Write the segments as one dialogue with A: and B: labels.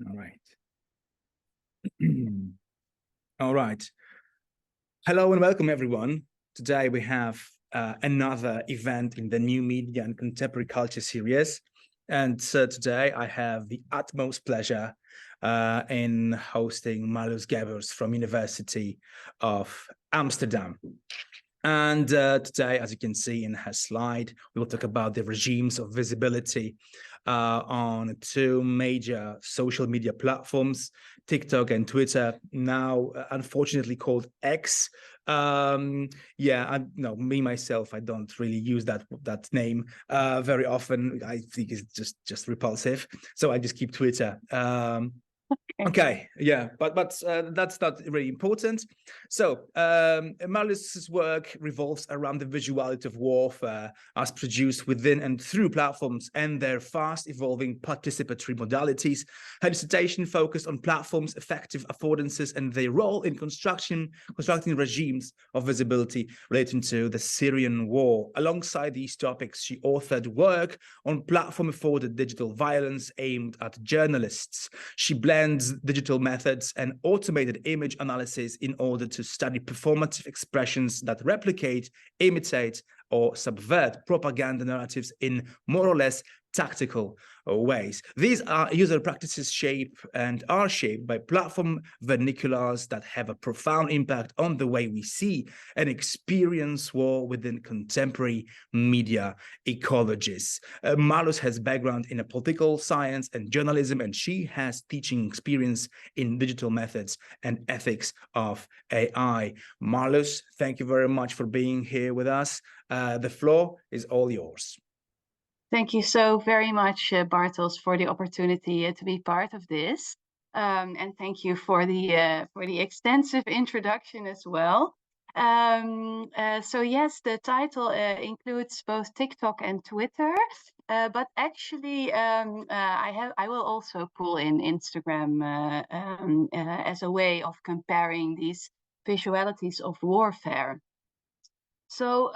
A: All right. All right. Hello and welcome, everyone. Today we have another event in the New Media and Contemporary Culture series. And today I have the utmost pleasure in hosting Marloes Geboers from University of Amsterdam. And today, as you can see in her slide, we will talk about the regimes of visibility on two major social media platforms, TikTok and Twitter, now unfortunately called X. Me myself, I don't really use that name very often. I think it's just repulsive, so I just keep Twitter. Okay, yeah, but that's not really important. So Marloes' work revolves around the visuality of warfare as produced within and through platforms and their fast-evolving participatory modalities. Her dissertation focused on platforms, affective affordances, and their role in constructing regimes of visibility relating to the Syrian war. Alongside these topics, she authored work on platform-afforded digital violence aimed at journalists. She blends digital methods and automated image analysis in order to study performative expressions that replicate, imitate, or subvert propaganda narratives in more or less tactical ways. These are user practices are shaped by platform vernaculars that have a profound impact on the way we see and experience war within contemporary media ecologies. Marloes has background in political science and journalism, and she has teaching experience in digital methods and ethics of AI. Marloes, thank you very much for being here with us. The floor is all yours.
B: Thank you so very much, Bartels, for the opportunity to be part of this. And thank you for the extensive introduction as well. So yes, the title includes both TikTok and Twitter, but actually I will also pull in Instagram as a way of comparing these visualities of warfare. So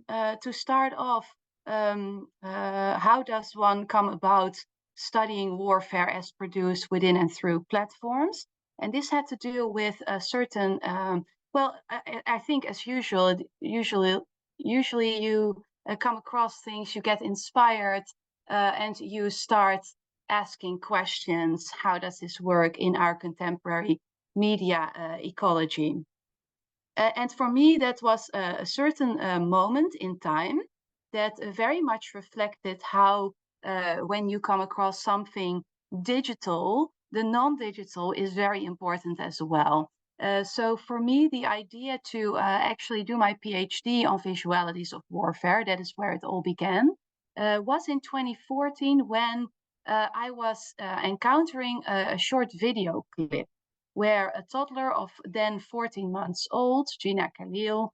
B: to start off, how does one come about studying warfare as produced within and through platforms? And this had to do with a certain, I think as usually you come across things, you get inspired, and you start asking questions. How does this work in our contemporary media ecology? And for me, that was a certain moment in time that very much reflected how when you come across something digital, the non-digital is very important as well. So for me, the idea to actually do my PhD on visualities of warfare, that is where it all began, was in 2014 when I was encountering a short video clip where a toddler of then 14 months old, Gina Khalil,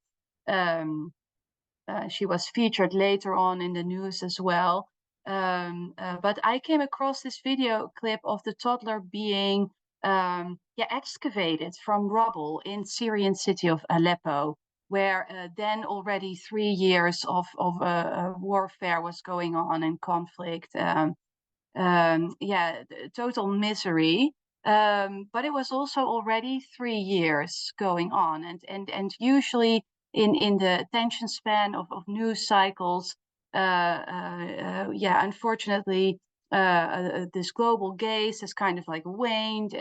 B: she was featured later on in the news as well. But I came across this video clip of the toddler being excavated from rubble in Syrian city of Aleppo, where then already 3 years of warfare was going on and conflict. Total misery. But it was also already 3 years going on, and usually in the attention span of news cycles, unfortunately, this global gaze has kind of like waned,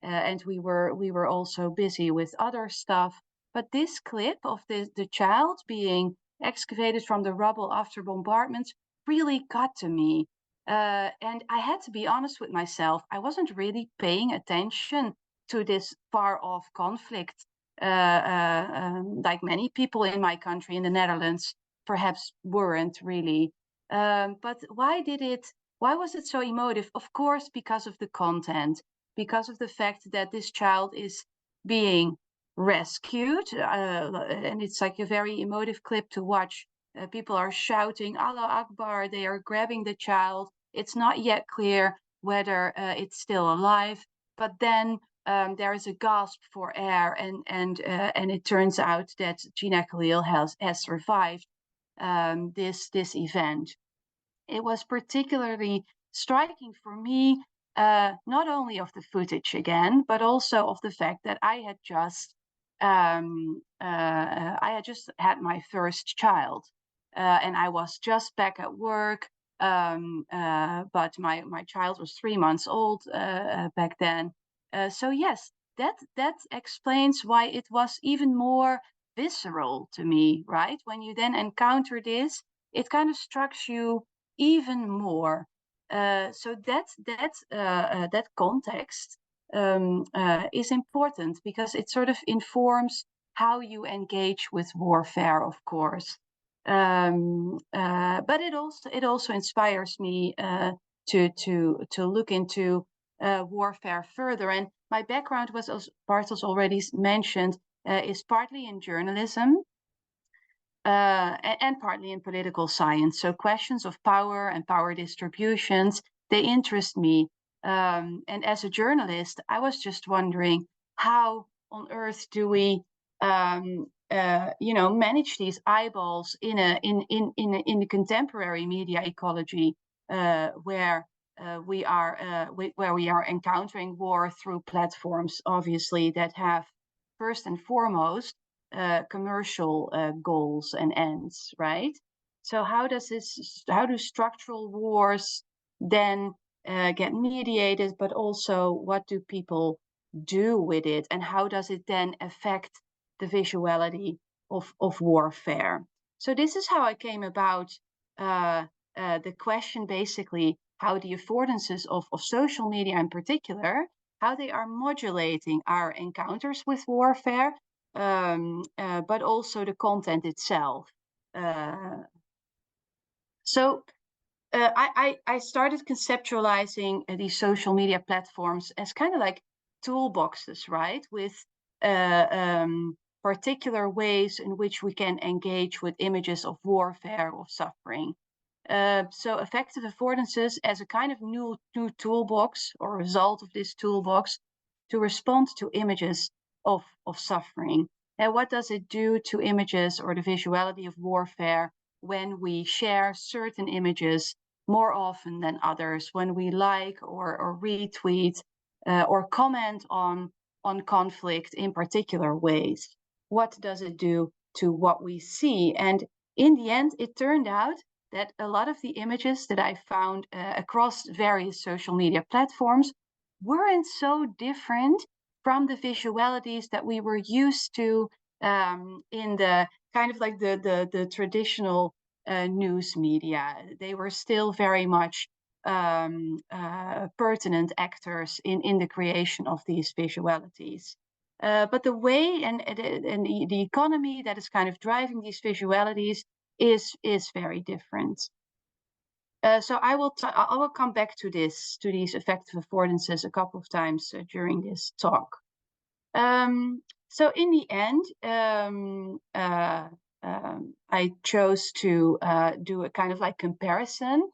B: and we were also busy with other stuff. But this clip of the child being excavated from the rubble after bombardment really got to me. And I had to be honest with myself. I wasn't really paying attention to this far-off conflict, like many people in my country, in the Netherlands, perhaps weren't really. But why was it so emotive? Of course, because of the content, because of the fact that this child is being rescued, and it's like a very emotive clip to watch. People are shouting, Allah Akbar, they are grabbing the child. It's not yet clear whether it's still alive, but then there is a gasp for air, and it turns out that Gina Khalil has survived this event. It was particularly striking for me not only of the footage again, but also of the fact that I had just had my first child, and I was just back at work. But my child was 3 months old back then. So yes, that explains why it was even more visceral to me, right? When you then encounter this, it kind of strikes you even more. So that context is important because it sort of informs how you engage with warfare, of course. But it also inspires me to look into warfare further. And my background was, as Bartels already mentioned, is partly in journalism. And partly in political science. So questions of power and power distributions, they interest me. And as a journalist, I was just wondering, how on earth do we, manage these eyeballs in the contemporary media ecology, where we are encountering war through platforms, obviously, that have first and foremost commercial goals and ends, right? So how do structural wars then get mediated, but also what do people do with it, and how does it then affect the visuality of warfare? So this is how I came about the question, basically, how the affordances of social media in particular, how they are modulating our encounters with warfare, but also the content itself. So I started conceptualizing these social media platforms as kind of like toolboxes, right? With particular ways in which we can engage with images of warfare or suffering. So affective affordances as a kind of new toolbox, or result of this toolbox, to respond to images of suffering. And what does it do to images or the visuality of warfare when we share certain images more often than others, when we like or retweet or comment on conflict in particular ways? What does it do to what we see? And in the end, it turned out that a lot of the images that I found across various social media platforms weren't so different from the visualities that we were used to in the kind of like the traditional news media. They were still very much pertinent actors in the creation of these visualities. But the way and the economy that is kind of driving these visualities is very different. So I will come back to these affective affordances a couple of times during this talk. So in the end, I chose to do a kind of like comparison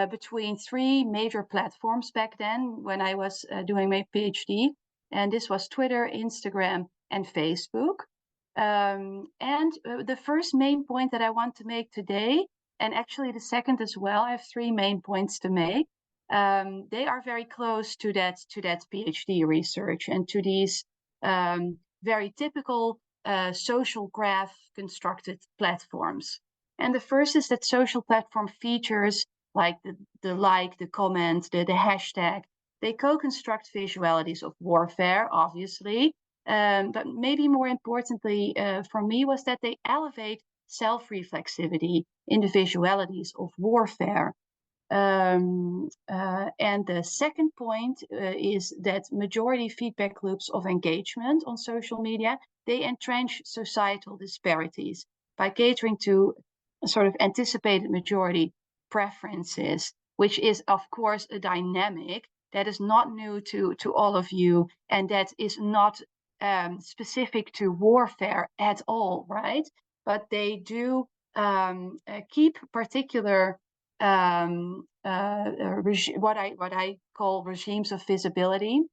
B: between 3 major platforms back then when I was doing my PhD, and this was Twitter, Instagram, and Facebook. And the first main point that I want to make today, and actually the second as well, I have 3 main points to make. They are very close to that PhD research and to these very typical social graph constructed platforms. And the first is that social platform features like the like, the comment, the hashtag, they co-construct visualities of warfare, obviously. But maybe more importantly for me was that they elevate self-reflexivity in the visualities of warfare. And the second point is that majority feedback loops of engagement on social media, they entrench societal disparities by catering to a sort of anticipated majority preferences, which is, of course, a dynamic that is not new to all of you, and that is not specific to warfare at all, right? But they do keep particular what I call regimes of visibility.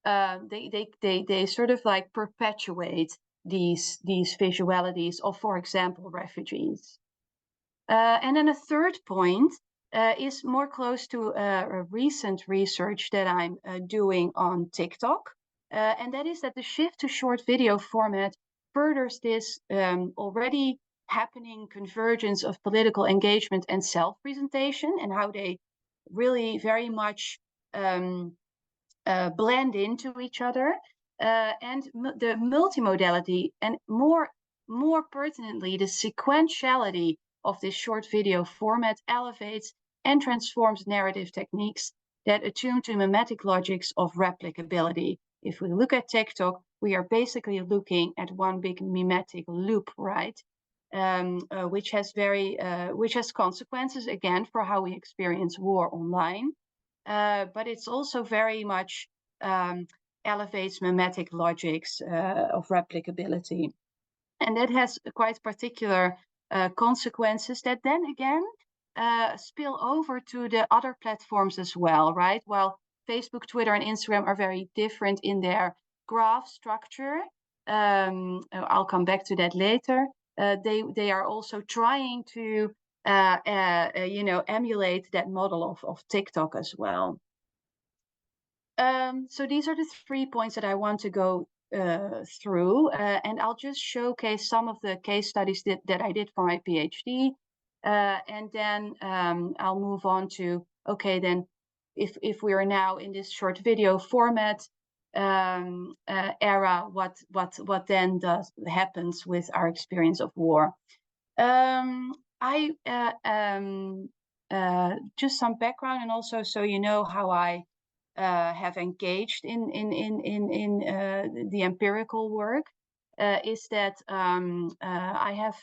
B: They sort of like perpetuate these visualities of, for example, refugees. And then a third point is more close to a recent research that I'm doing on TikTok. And that is that the shift to short video format furthers this already happening convergence of political engagement and self-presentation, and how they really very much blend into each other. And the multimodality, and more pertinently, the sequentiality of this short video format elevates and transforms narrative techniques that attune to mimetic logics of replicability. If we look at TikTok, we are basically looking at one big mimetic loop, right? Which has consequences again for how we experience war online. But it's also very much elevates mimetic logics of replicability. And that has quite particular consequences that then again spill over to the other platforms as well, right? While Facebook, Twitter, and Instagram are very different in their graph structure, I'll come back to that later. They are also trying to emulate that model of TikTok as well. So these are the 3 points that I want to go through, and I'll just showcase some of the case studies that I did for my PhD, and then I'll move on to, okay, then if we are now in this short video format era, what then happens with our experience of war? Just some background, and also so you know how I have engaged in the empirical work, is that I have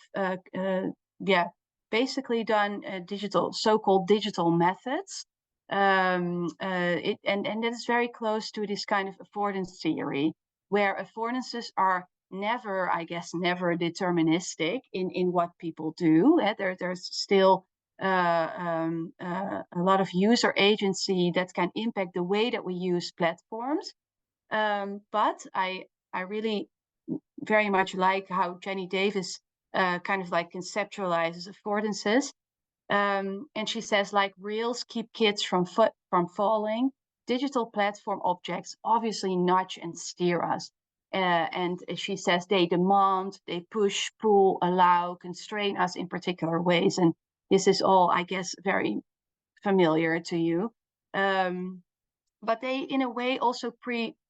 B: basically done so-called digital methods, and that is very close to this kind of affordance theory, where affordances are never deterministic in what people do. There's still a lot of user agency that can impact the way that we use platforms. But I really very much like how Jenny Davis kind of like conceptualizes affordances. And she says, like, reels keep kids from falling. Digital platform objects obviously nudge and steer us. And she says they demand, they push, pull, allow, constrain us in particular ways. And this is all, I guess, very familiar to you. But they, in a way, also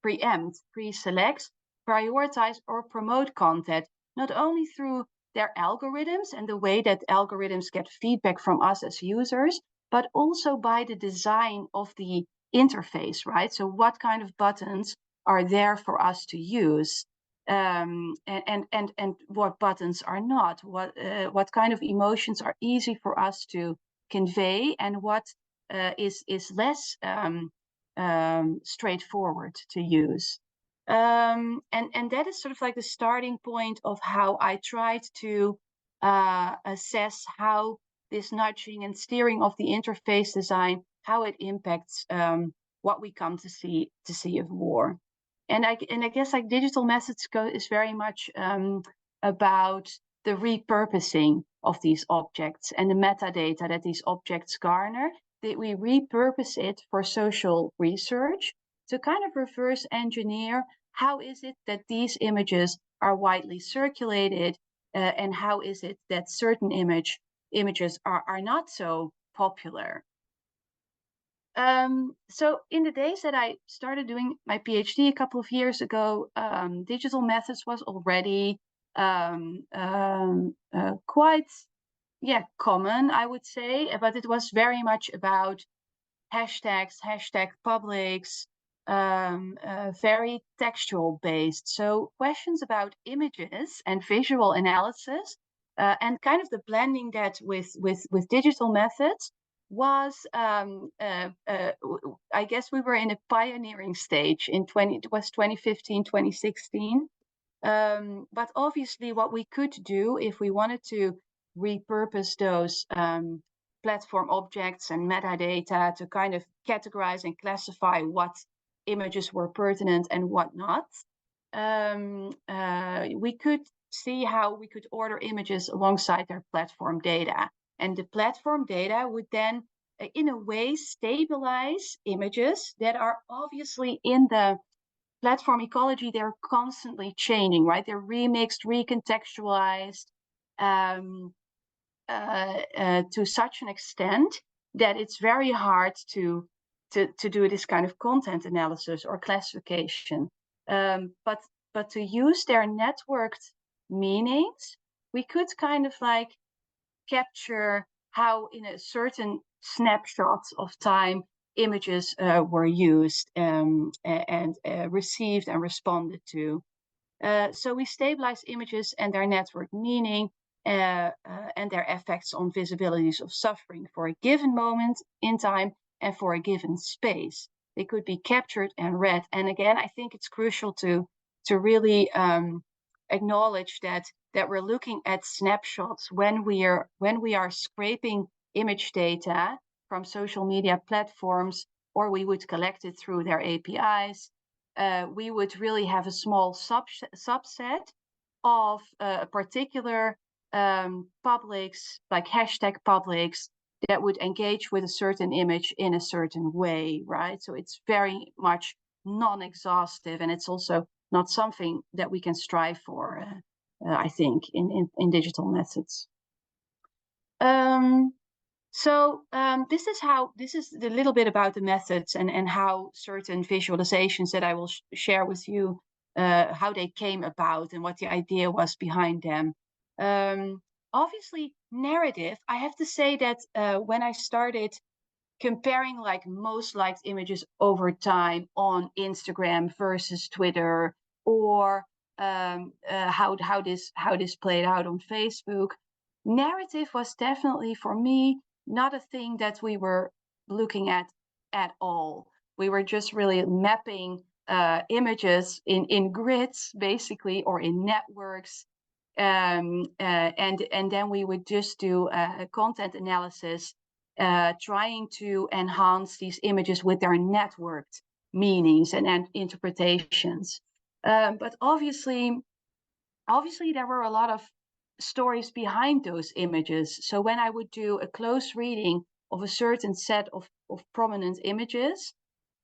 B: preempt, pre-select, prioritize, or promote content, not only through their algorithms and the way that algorithms get feedback from us as users, but also by the design of the interface, right? So what kind of buttons are there for us to use, and what buttons are not, what kind of emotions are easy for us to convey, and what is less straightforward to use. And that is sort of like the starting point of how I tried to assess how this nudging and steering of the interface design, how it impacts what we come to see of war. And I guess like digital methods is very much about the repurposing of these objects and the metadata that these objects garner, that we repurpose it for social research to kind of reverse engineer how is it that these images are widely circulated, and how is it that certain images are not so popular. So in the days that I started doing my PhD a couple of years ago, digital methods was already quite common, I would say, but it was very much about hashtags, hashtag publics, very textual based. So questions about images and visual analysis, and kind of the blending that with digital methods was, I guess we were in a pioneering stage in 2015, 2016. But obviously what we could do if we wanted to repurpose those platform objects and metadata to kind of categorize and classify what images were pertinent and what not, we could see how we could order images alongside their platform data. And the platform data would then in a way, stabilize images that are obviously in the platform ecology. They're constantly changing, right? They're remixed, recontextualized to such an extent that it's very hard to do this kind of content analysis or classification. But to use their networked meanings, we could kind of like capture how in a certain snapshot of time images were used and received and responded to. So we stabilize images and their network meaning and their effects on visibilities of suffering for a given moment in time and for a given space. They could be captured and read. And again, I think it's crucial to really acknowledge that we're looking at snapshots when we are scraping image data from social media platforms, or we would collect it through their APIs. We would really have a small subset of particular publics, like hashtag publics, that would engage with a certain image in a certain way, right? So it's very much non-exhaustive, and it's also not something that we can strive for, I think, in digital methods. This is a little bit about the methods and how certain visualizations that I will share with you, how they came about and what the idea was behind them. Obviously, narrative, I have to say that when I started comparing like most liked images over time on Instagram versus Twitter, or how this played out on Facebook, narrative was definitely for me not a thing that we were looking at all. We were just really mapping images in grids, basically, or in networks, and then we would just do a content analysis, trying to enhance these images with their networked meanings and interpretations. But obviously there were a lot of stories behind those images. So when I would do a close reading of a certain set of prominent images,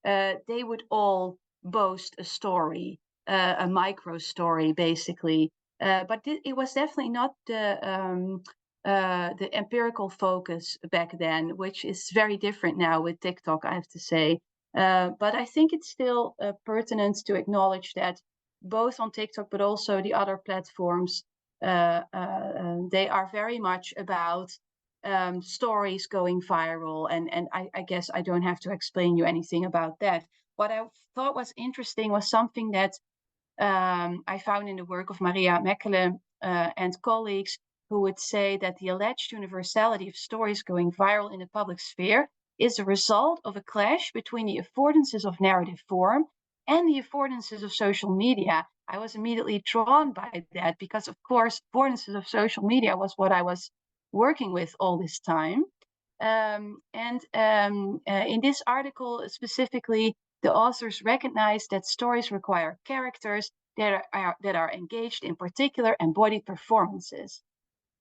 B: they would all boast a story, a micro story, basically. But it was definitely not the empirical focus back then, which is very different now with TikTok, I have to say. But I think it's still pertinent to acknowledge that both on TikTok, but also the other platforms, they are very much about stories going viral. And I guess I don't have to explain you anything about that. What I thought was interesting was something that I found in the work of Maria Mechelen and colleagues, who would say that the alleged universality of stories going viral in the public sphere is a result of a clash between the affordances of narrative form and the affordances of social media. I was immediately drawn by that because, of course, affordances of social media was what I was working with all this time. In this article specifically, the authors recognize that stories require characters that are engaged in particular embodied performances.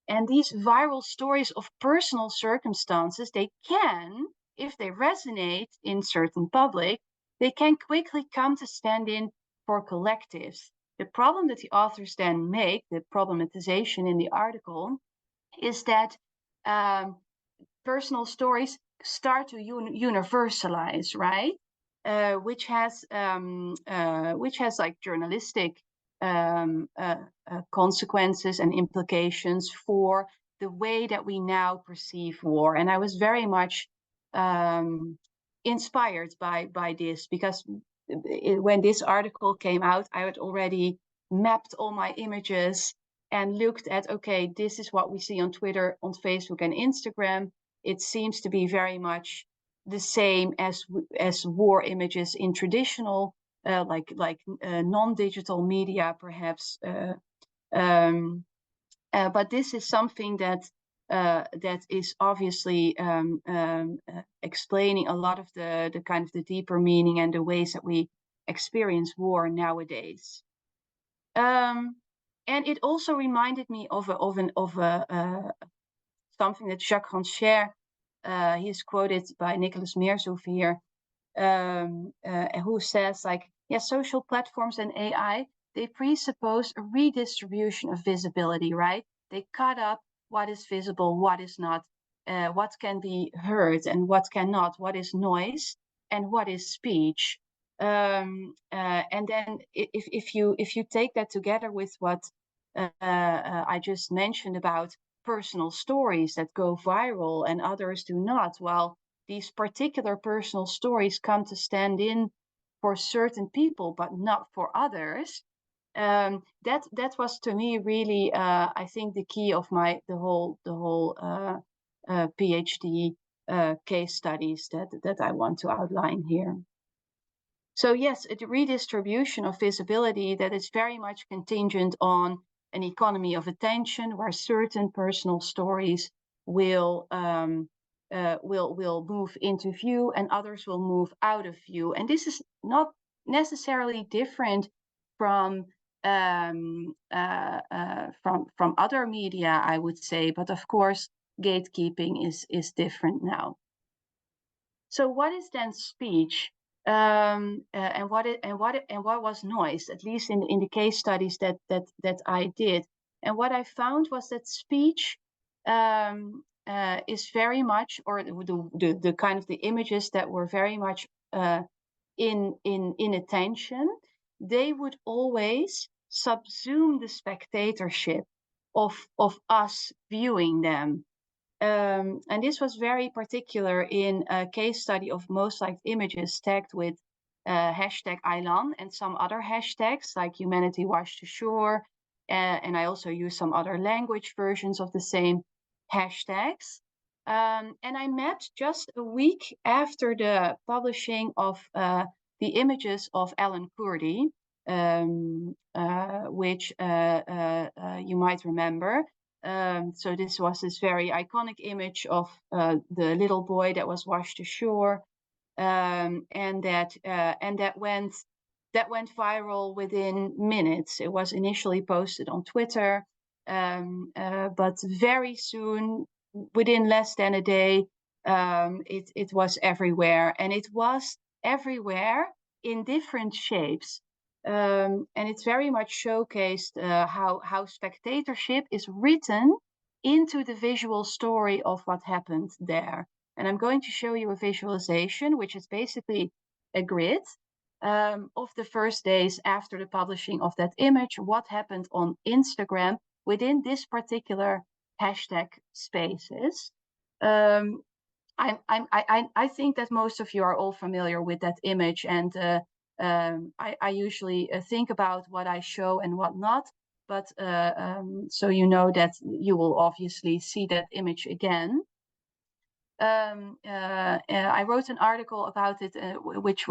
B: And these viral stories of personal circumstances, they can, if they resonate in certain public, they can quickly come to stand in for collectives. The problem that the authors then make, the problematization in the article, is that personal stories start to universalize, right? Which has like journalistic consequences and implications for the way that we now perceive war. And I was very much inspired by this, because when this article came out, I had already mapped all my images and looked at, okay, this is what we see on Twitter, on Facebook, and Instagram. It seems to be very much the same as war images in traditional, non-digital media, perhaps. But this is something that is obviously explaining a lot of the kind of the deeper meaning and the ways that we experience war nowadays. And it also reminded me of something that Jacques Rancière he is quoted by Nicholas Meershoff here, who says, like, yes, social platforms and AI, they presuppose a redistribution of visibility, right? They cut up what is visible, what is not, what can be heard and what cannot, what is noise and what is speech. And then if you take that together with what I just mentioned about personal stories that go viral and others do not, well, these particular personal stories come to stand in for certain people, but not for others. That was to me really, I think, the key of the whole PhD case studies that I want to outline here. So yes, a redistribution of visibility that is very much contingent on an economy of attention, where certain personal stories will move into view and others will move out of view. And this is not necessarily different from other media, I would say, but of course, gatekeeping is different now. So what is then speech? And what was noise, at least in the case studies that I did. And what I found was that speech is very much, or the kind of the images that were very much in attention, they would always subsume the spectatorship of us viewing them. And this was very particular in a case study of most liked images tagged with hashtag Aylan and some other hashtags like Humanity Washed Ashore. And I also use some other language versions of the same hashtags. And I mapped just a week after the publishing of the images of Alan Kurdi, which you might remember. So this was this very iconic image of the little boy that was washed ashore, and that went viral within minutes. It was initially posted on Twitter, but very soon, within less than a day, it was everywhere, and it was everywhere in different shapes. And it's very much showcased how spectatorship is written into the visual story of what happened there. And I'm going to show you a visualization, which is basically a grid of the first days after the publishing of that image, what happened on Instagram within this particular hashtag spaces. I think that most of you are all familiar with that image, and I usually think about what I show and what not, but so you know that you will obviously see that image again. I wrote an article about it, which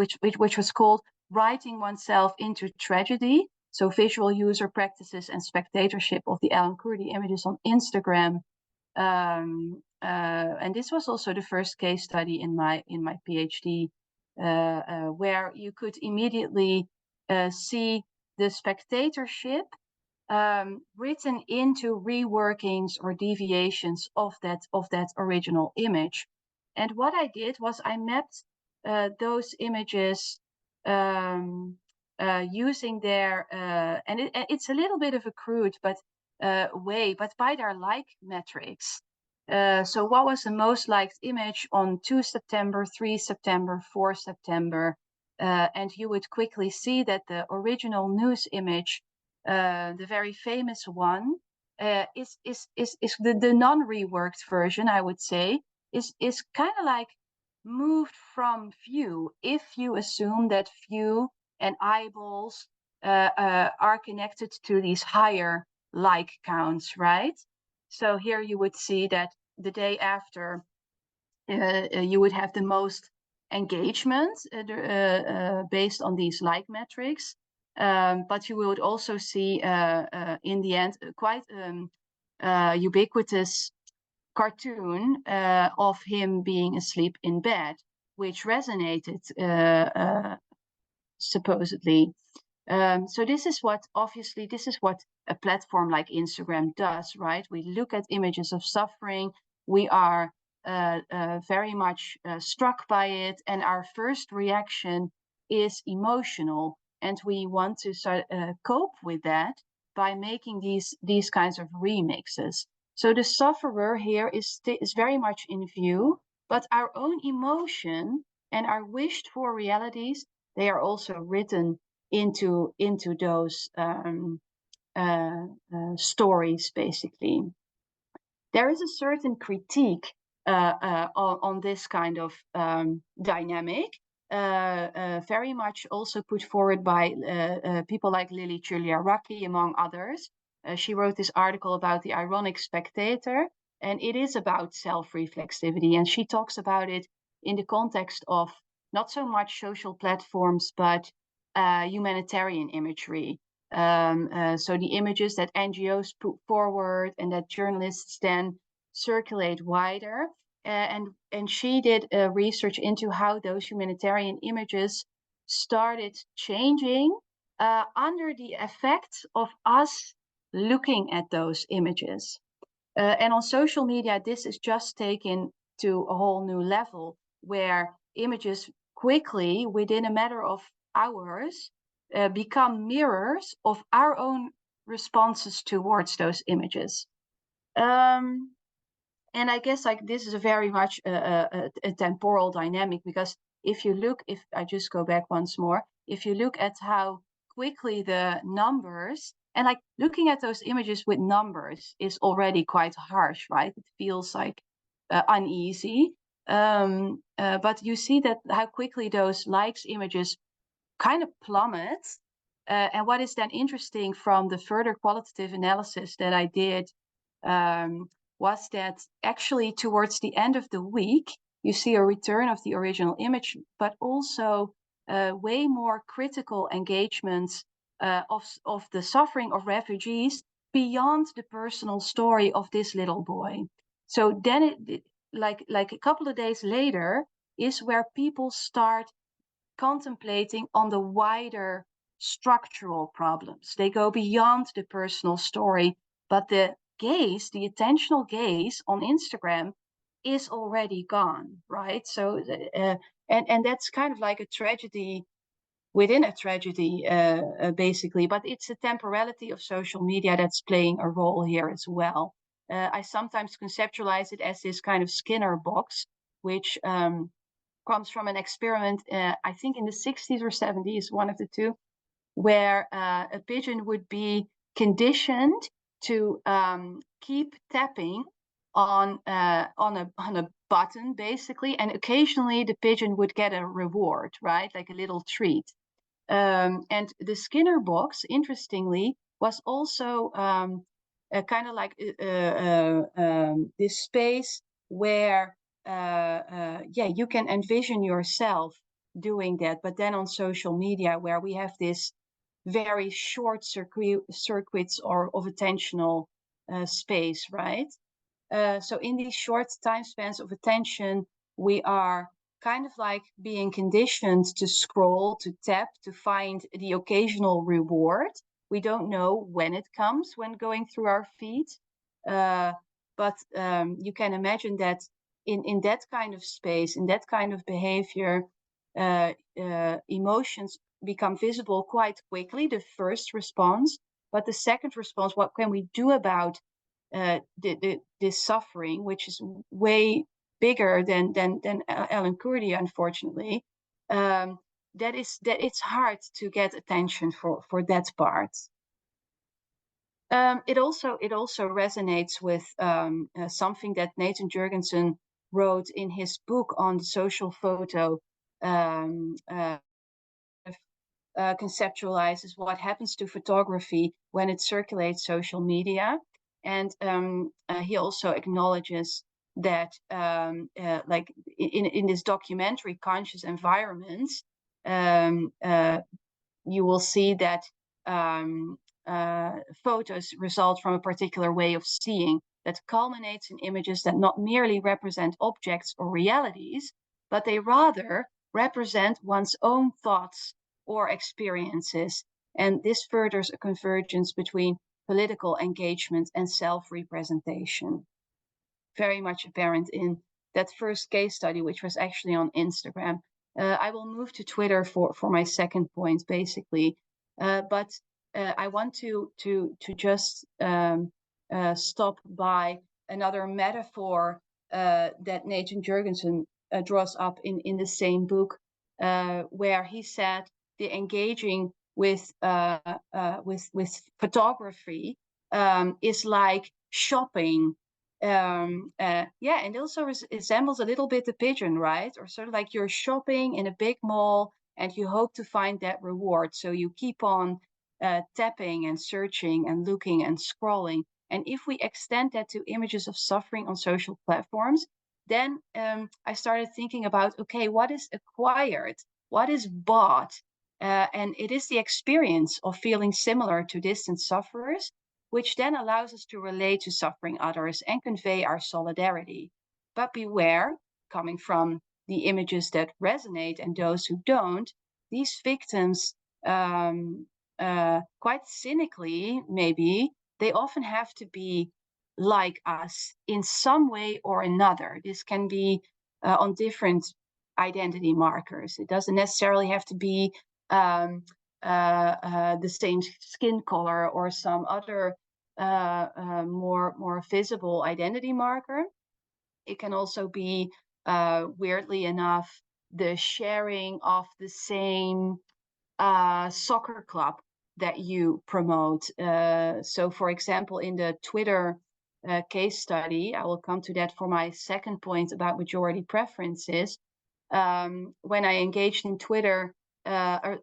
B: was called "Writing Oneself into Tragedy." So visual user practices and spectatorship of the Alan Kurdi images on Instagram. And this was also the first case study in my PhD, where you could immediately see the spectatorship written into reworkings or deviations of that original image. And what I did was I mapped those images using their and it's a little bit of a crude way, but by their like metrics. So what was the most liked image on 2 September, 3 September, 4 September? And you would quickly see that the original news image, the very famous one, is the non-reworked version, I would say, is kind of like moved from view, if you assume that view and eyeballs are connected to these higher like counts, right? So here you would see that the day after, you would have the most engagement based on these like metrics. But you would also see in the end quite ubiquitous cartoon of him being asleep in bed, which resonated supposedly. So this is what a platform like Instagram does, right? We look at images of suffering. We are very much struck by it, and our first reaction is emotional, and we want to cope with that by making these kinds of remixes. So the sufferer here is very much in view, but our own emotion and our wished for realities, they are also written into those stories, basically. There is a certain critique on this kind of dynamic, very much also put forward by people like Lily Chulliaraki, among others. She wrote this article about the ironic spectator, and it is about self-reflexivity, and she talks about it in the context of not so much social platforms, but humanitarian imagery. So the images that NGOs put forward and that journalists then circulate wider. And she did research into how those humanitarian images started changing under the effect of us looking at those images. And on social media, this is just taken to a whole new level, where images quickly, within a matter of hours, become mirrors of our own responses towards those images. And I guess like this is a very much a temporal dynamic, because if I just go back once more, if you look at how quickly the numbers, and like looking at those images with numbers is already quite harsh, right? It feels like uneasy. But you see that how quickly those likes images kind of plummet. And what is then interesting from the further qualitative analysis that I did was that actually towards the end of the week, you see a return of the original image, but also way more critical engagements of the suffering of refugees beyond the personal story of this little boy. So then like a couple of days later is where people start contemplating on the wider structural problems. They go beyond the personal story, but the attentional gaze on Instagram is already gone, right? So, and that's kind of like a tragedy within a tragedy, basically, but it's a temporality of social media that's playing a role here as well. I sometimes conceptualize it as this kind of Skinner box, which comes from an experiment, I think in the 60s or 70s, one of the two, where a pigeon would be conditioned to keep tapping on a button, basically, and occasionally the pigeon would get a reward, right, like a little treat. And the Skinner box, interestingly, was also kind of like this space where you can envision yourself doing that, but then on social media, where we have this very short circuits or of attentional space, right? So in these short time spans of attention, we are kind of like being conditioned to scroll, to tap, to find the occasional reward. We don't know when it comes when going through our feed, but you can imagine that in that kind of space, in that kind of behavior, emotions become visible quite quickly, the first response. But the second response, what can we do about this suffering, which is way bigger than Ellen Kurdi, unfortunately, that it's hard to get attention for that part. It also resonates with something that Nathan Jurgensen wrote in his book on the social photo. Conceptualizes what happens to photography when it circulates social media, and he also acknowledges that like in this documentary conscious environments, you will see that photos result from a particular way of seeing that culminates in images that not merely represent objects or realities, but they rather represent one's own thoughts or experiences. And this furthers a convergence between political engagement and self-representation. Very much apparent in that first case study, which was actually on Instagram. I will move to Twitter for my second point, basically. But I want to just stop by another metaphor that Nathan Jurgensen draws up in the same book, where he said the engaging with photography is like shopping. Yeah, and also resembles a little bit the pigeon, right? Or sort of like you're shopping in a big mall and you hope to find that reward. So you keep on tapping and searching and looking and scrolling. And if we extend that to images of suffering on social platforms, then I started thinking about, okay, what is acquired? What is bought? And it is the experience of feeling similar to distant sufferers, which then allows us to relate to suffering others and convey our solidarity. But beware, coming from the images that resonate and those who don't, these victims, quite cynically, maybe, they often have to be like us in some way or another. This can be on different identity markers. It doesn't necessarily have to be the same skin color or some other more visible identity marker. It can also be, weirdly enough, the sharing of the same soccer club that you promote. So, for example, in the Twitter case study, I will come to that for my second point about majority preferences. When I engaged in Twitter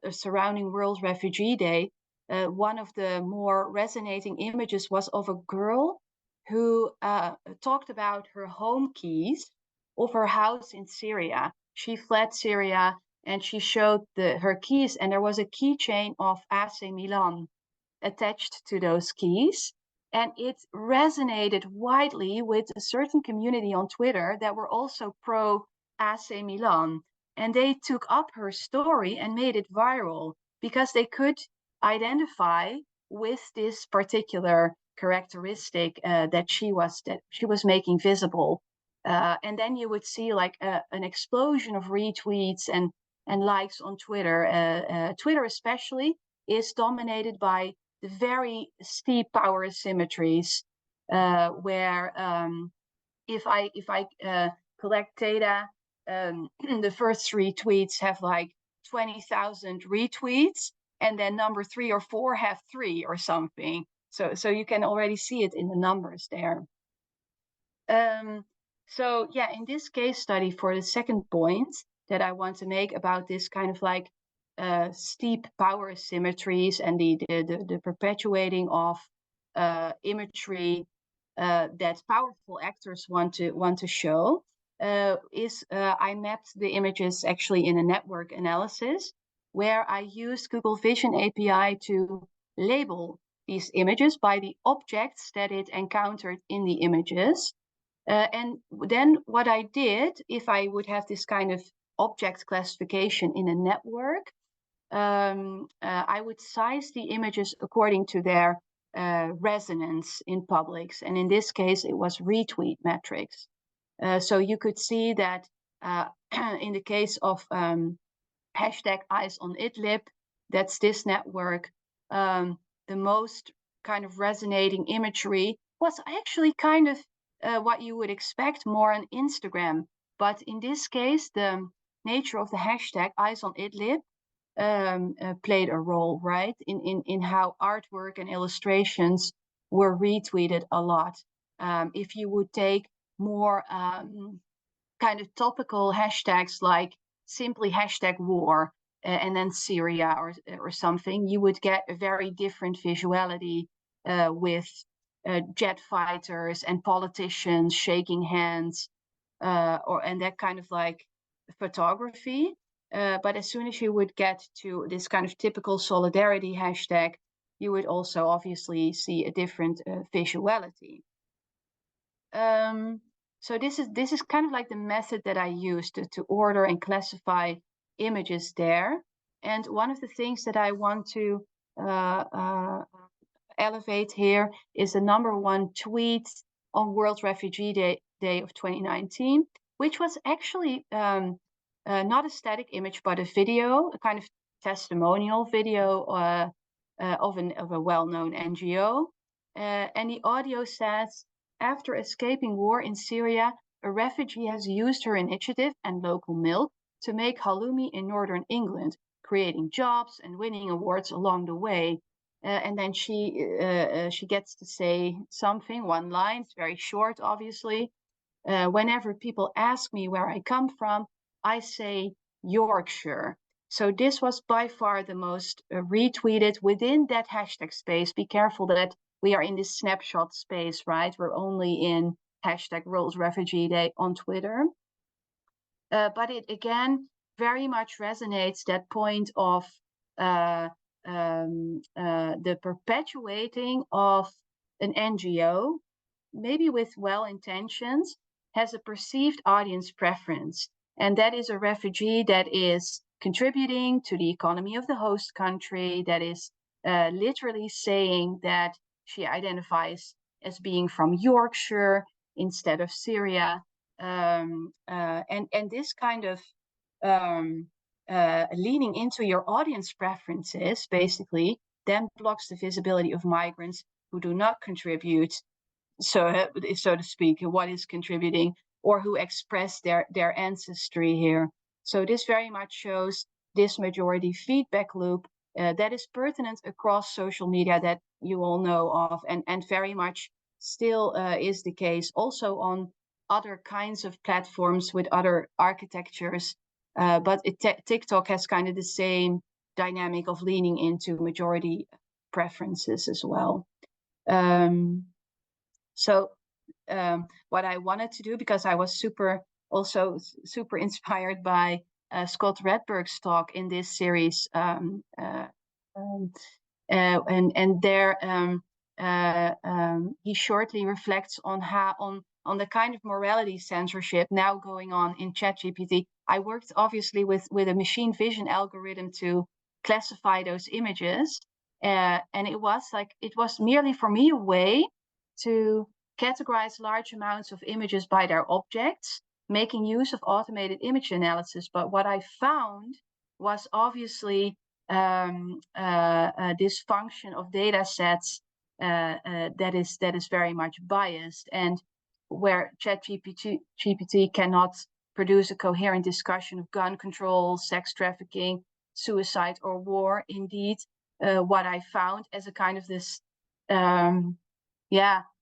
B: surrounding World Refugee Day, one of the more resonating images was of a girl who talked about her home keys of her house in Syria. She fled Syria and she showed her keys, and there was a keychain of AC Milan attached to those keys. And it resonated widely with a certain community on Twitter that were also pro AC Milan. And they took up her story and made it viral because they could identify with this particular characteristic that she was making visible. And then you would see like an explosion of retweets and likes on Twitter. Twitter especially is dominated by the very steep power asymmetries, where if I collect data, the first 3 tweets have like 20,000 retweets, and then number 3 or 4 have 3 or something. So you can already see it in the numbers there. So yeah, in this case study, for the second point that I want to make about this kind of like steep power asymmetries and the perpetuating of imagery that powerful actors want to show, is I mapped the images actually in a network analysis where I used Google Vision API to label these images by the objects that it encountered in the images. And then what I did, if I would have this kind of object classification in a network, I would size the images according to their resonance in publics. And in this case, it was retweet metrics. So you could see that in the case of hashtag eyes on Idlib, that's this network, the most kind of resonating imagery was actually kind of what you would expect more on Instagram. But in this case, the nature of the hashtag eyes on Idlib played a role, right? In how artwork and illustrations were retweeted a lot. If you would take more kind of topical hashtags like simply hashtag war and then Syria or something, you would get a very different visuality with jet fighters and politicians shaking hands and that kind of like photography. But as soon as you would get to this kind of typical solidarity hashtag, you would also obviously see a different visuality. So this is kind of like the method that I use to order and classify images there. And one of the things that I want to elevate here is the #1 tweet on World Refugee Day of 2019. which was actually not a static image, but a video, a kind of testimonial video of a well-known NGO. And the audio says, after escaping war in Syria, a refugee has used her initiative and local milk to make halloumi in northern England, creating jobs and winning awards along the way. And then she gets to say something, one line, it's very short, obviously. Whenever people ask me where I come from, I say Yorkshire. So this was by far the most retweeted within that hashtag space. Be careful that we are in this snapshot space, right? We're only in hashtag World Refugee Day on Twitter. But it again very much resonates that point of the perpetuating of an NGO, maybe with well intentions, has a perceived audience preference. And that is a refugee that is contributing to the economy of the host country, that is literally saying that she identifies as being from Yorkshire instead of Syria. And this kind of leaning into your audience preferences, basically, then blocks the visibility of migrants who do not contribute, so to speak, what is contributing, or who express their ancestry here. So this very much shows this majority feedback loop that is pertinent across social media that you all know of, and very much still is the case also on other kinds of platforms with other architectures. But TikTok has kind of the same dynamic of leaning into majority preferences as well. So what I wanted to do, because I was super inspired by Scott Redberg's talk in this series, and there he shortly reflects on how on the kind of morality censorship now going on in ChatGPT. I worked obviously with a machine vision algorithm to classify those images, and it was merely for me a way to categorize large amounts of images by their objects, making use of automated image analysis. But what I found was obviously this function of data sets that is very much biased, and where ChatGPT cannot produce a coherent discussion of gun control, sex trafficking, suicide, or war. Indeed, what I found as a kind of this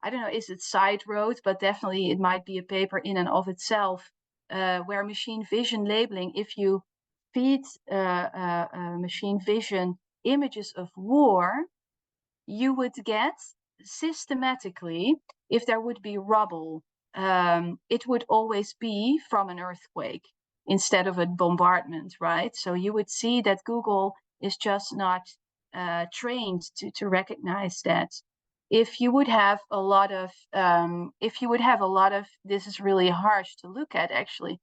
B: I don't know, is it side road, but definitely it might be a paper in and of itself, where machine vision labeling, if you feed machine vision images of war, you would get systematically, if there would be rubble, it would always be from an earthquake instead of a bombardment, right? So you would see that Google is just not trained to recognize that. If you would have a lot of, this is really harsh to look at actually,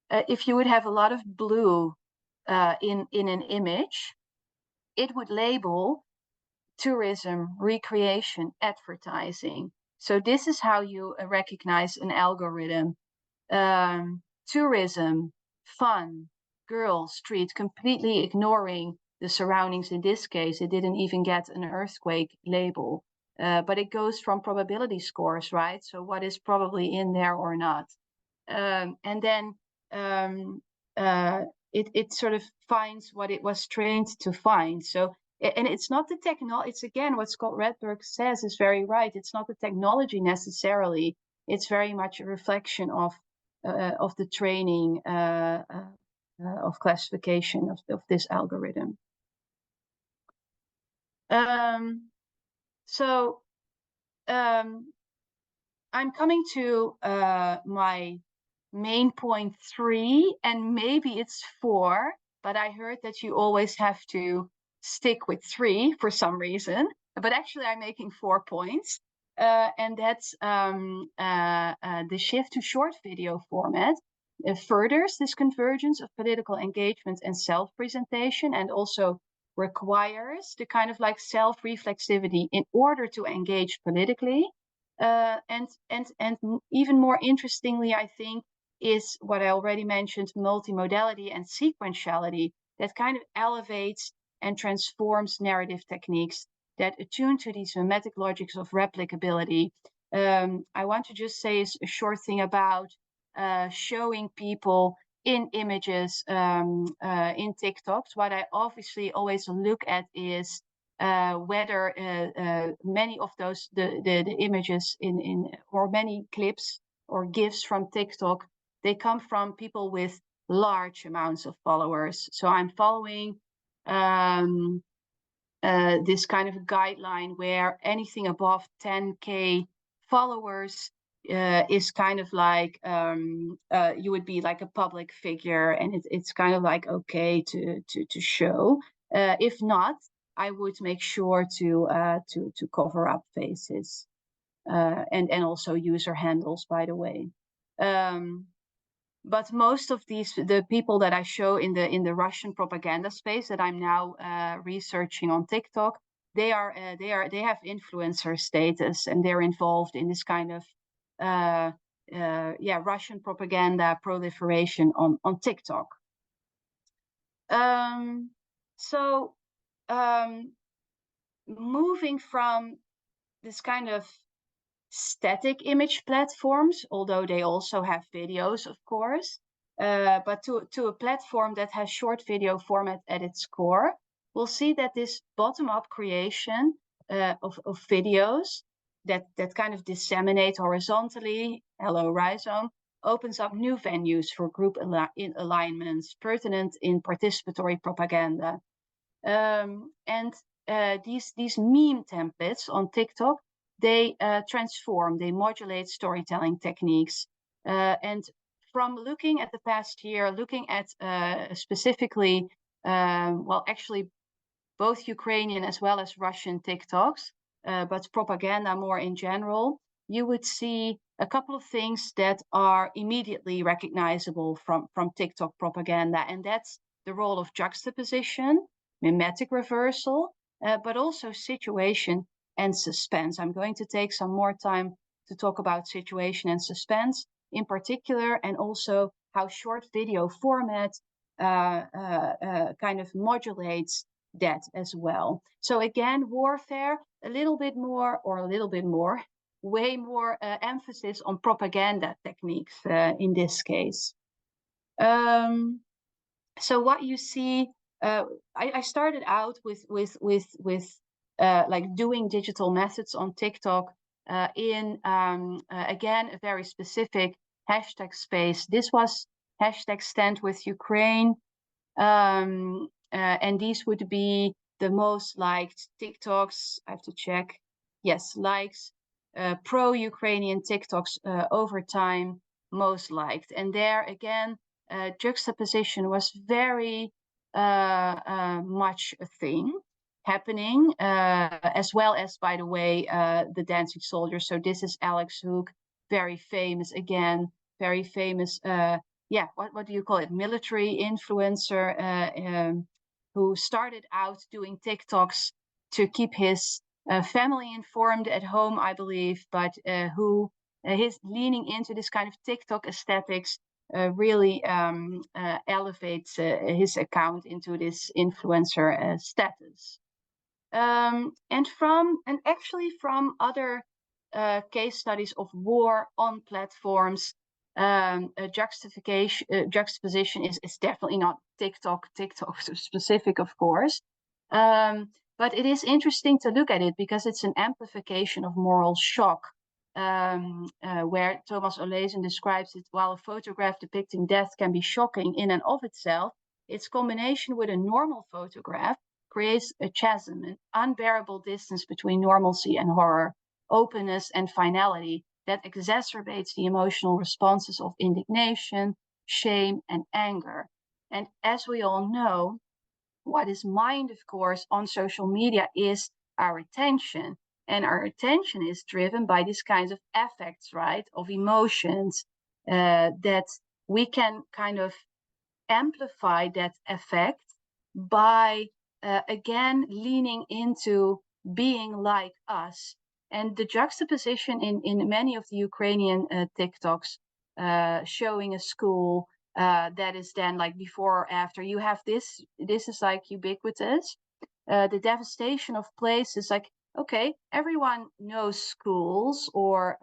B: if you would have a lot of blue in an image, it would label tourism, recreation, advertising. So this is how you recognize an algorithm. Tourism, fun, girl, street, completely ignoring the surroundings. In this case, it didn't even get an earthquake label. But it goes from probability scores, right? So what is probably in there or not? And then it sort of finds what it was trained to find. So, and it's not the technology, it's again, what Scott Redberg says is very right. It's not the technology necessarily. It's very much a reflection of the training of classification of this algorithm. So I'm coming to my main point 3, and maybe it's 4, but I heard that you always have to stick with 3 for some reason. But actually, I'm making 4 points, and that's the shift to short video format furthers this convergence of political engagement and self-presentation, and also requires the kind of like self-reflexivity in order to engage politically. And even more interestingly, I think is what I already mentioned, multimodality and sequentiality, that kind of elevates and transforms narrative techniques that attune to these mimetic logics of replicability. I want to just say a short thing about showing people in images in TikToks. What I obviously always look at is whether many of those the images in or many clips or GIFs from TikTok, they come from people with large amounts of followers. So I'm following this kind of guideline where anything above 10K followers is kind of like you would be like a public figure, and it's kind of like okay to show. If not, I would make sure to cover up faces and also user handles, by the way. But most of the people that I show in the Russian propaganda space that I'm now researching on TikTok, they have influencer status, and they're involved in this kind of Russian propaganda proliferation on TikTok. Moving from this kind of static image platforms, although they also have videos, of course, but to a platform that has short video format at its core, we'll see that this bottom-up creation of videos that kind of disseminate horizontally, hello rhizome, opens up new venues for group alignments pertinent in participatory propaganda. And these meme templates on TikTok, they transform, they modulate storytelling techniques. And from looking at the past year, looking at specifically, well, actually both Ukrainian as well as Russian TikToks, but propaganda more in general, you would see a couple of things that are immediately recognizable from TikTok propaganda. And that's the role of juxtaposition, mimetic reversal, but also situation and suspense. I'm going to take some more time to talk about situation and suspense in particular, and also how short video format kind of modulates that as well. So again, warfare, a little bit more, way more emphasis on propaganda techniques in this case. So what you see, I started out with like doing digital methods on TikTok in again a very specific hashtag space. This was hashtag Stand with Ukraine, and these would be the most liked TikToks. I have to check. Yes, likes, pro-Ukrainian TikToks over time, most liked. And there again, juxtaposition was very much a thing happening, as well as, by the way, the dancing soldiers. So this is Alex Hook, very famous, again, very famous, what do you call it? Military influencer who started out doing TikToks to keep his family informed at home, I believe, but who is leaning into this kind of TikTok aesthetics, really elevates his account into this influencer status. And actually from other case studies of war on platforms, juxtaposition is definitely not TikTok specific, of course. But it is interesting to look at it because it's an amplification of moral shock, where Thomas Olesen describes it, while a photograph depicting death can be shocking in and of itself, its combination with a normal photograph creates a chasm, an unbearable distance between normalcy and horror, openness and finality that exacerbates the emotional responses of indignation, shame, and anger. And as we all know, what is mined, of course, on social media is our attention. And our attention is driven by these kinds of affects, right, of emotions, that we can kind of amplify that effect by, again, leaning into being like us. And the juxtaposition in many of the Ukrainian TikToks showing a school that is then like before or after. You have this is like ubiquitous. The devastation of places, like, okay, everyone knows schools or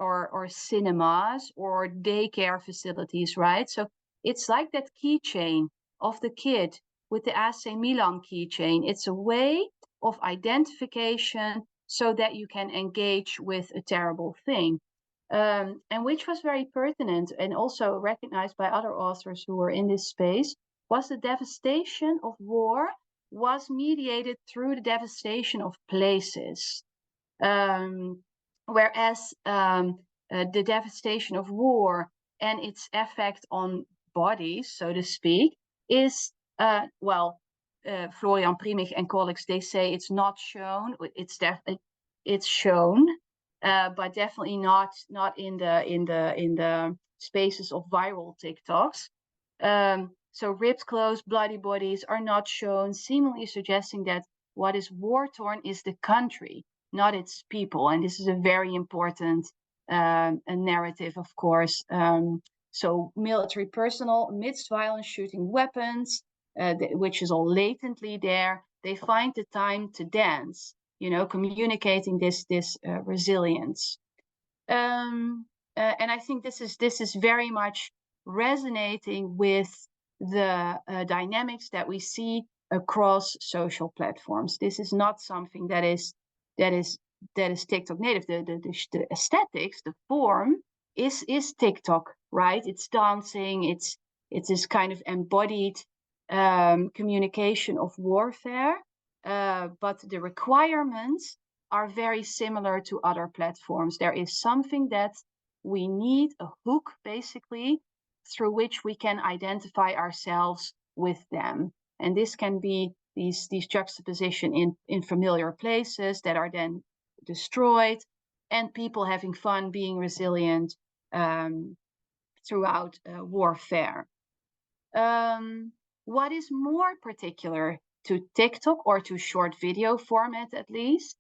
B: cinemas or daycare facilities, right? So it's like that keychain of the kid with the AC Milan keychain. It's a way of identification so that you can engage with a terrible thing. And which was very pertinent and also recognized by other authors who were in this space, was the devastation of war was mediated through the devastation of places. Whereas the devastation of war and its effect on bodies, so to speak, is, Florian Priemig and colleagues, they say it's not shown. It's shown, but definitely not in the spaces of viral TikToks. So ripped clothes, bloody bodies are not shown, seemingly suggesting that what is war-torn is the country, not its people. And this is a very important a narrative, of course. So military personnel, amidst violence, shooting weapons, which is all latently there, they find the time to dance, communicating this resilience. And I think this is very much resonating with the dynamics that we see across social platforms. This is not something that is TikTok native. The aesthetics, the form is TikTok, right? It's dancing. It's this kind of embodied communication of warfare, but the requirements are very similar to other platforms. There is something that we need, a hook basically, through which we can identify ourselves with them. And this can be these juxtaposition in familiar places that are then destroyed, and people having fun, being resilient throughout warfare. What is more particular to TikTok, or to short video format at least,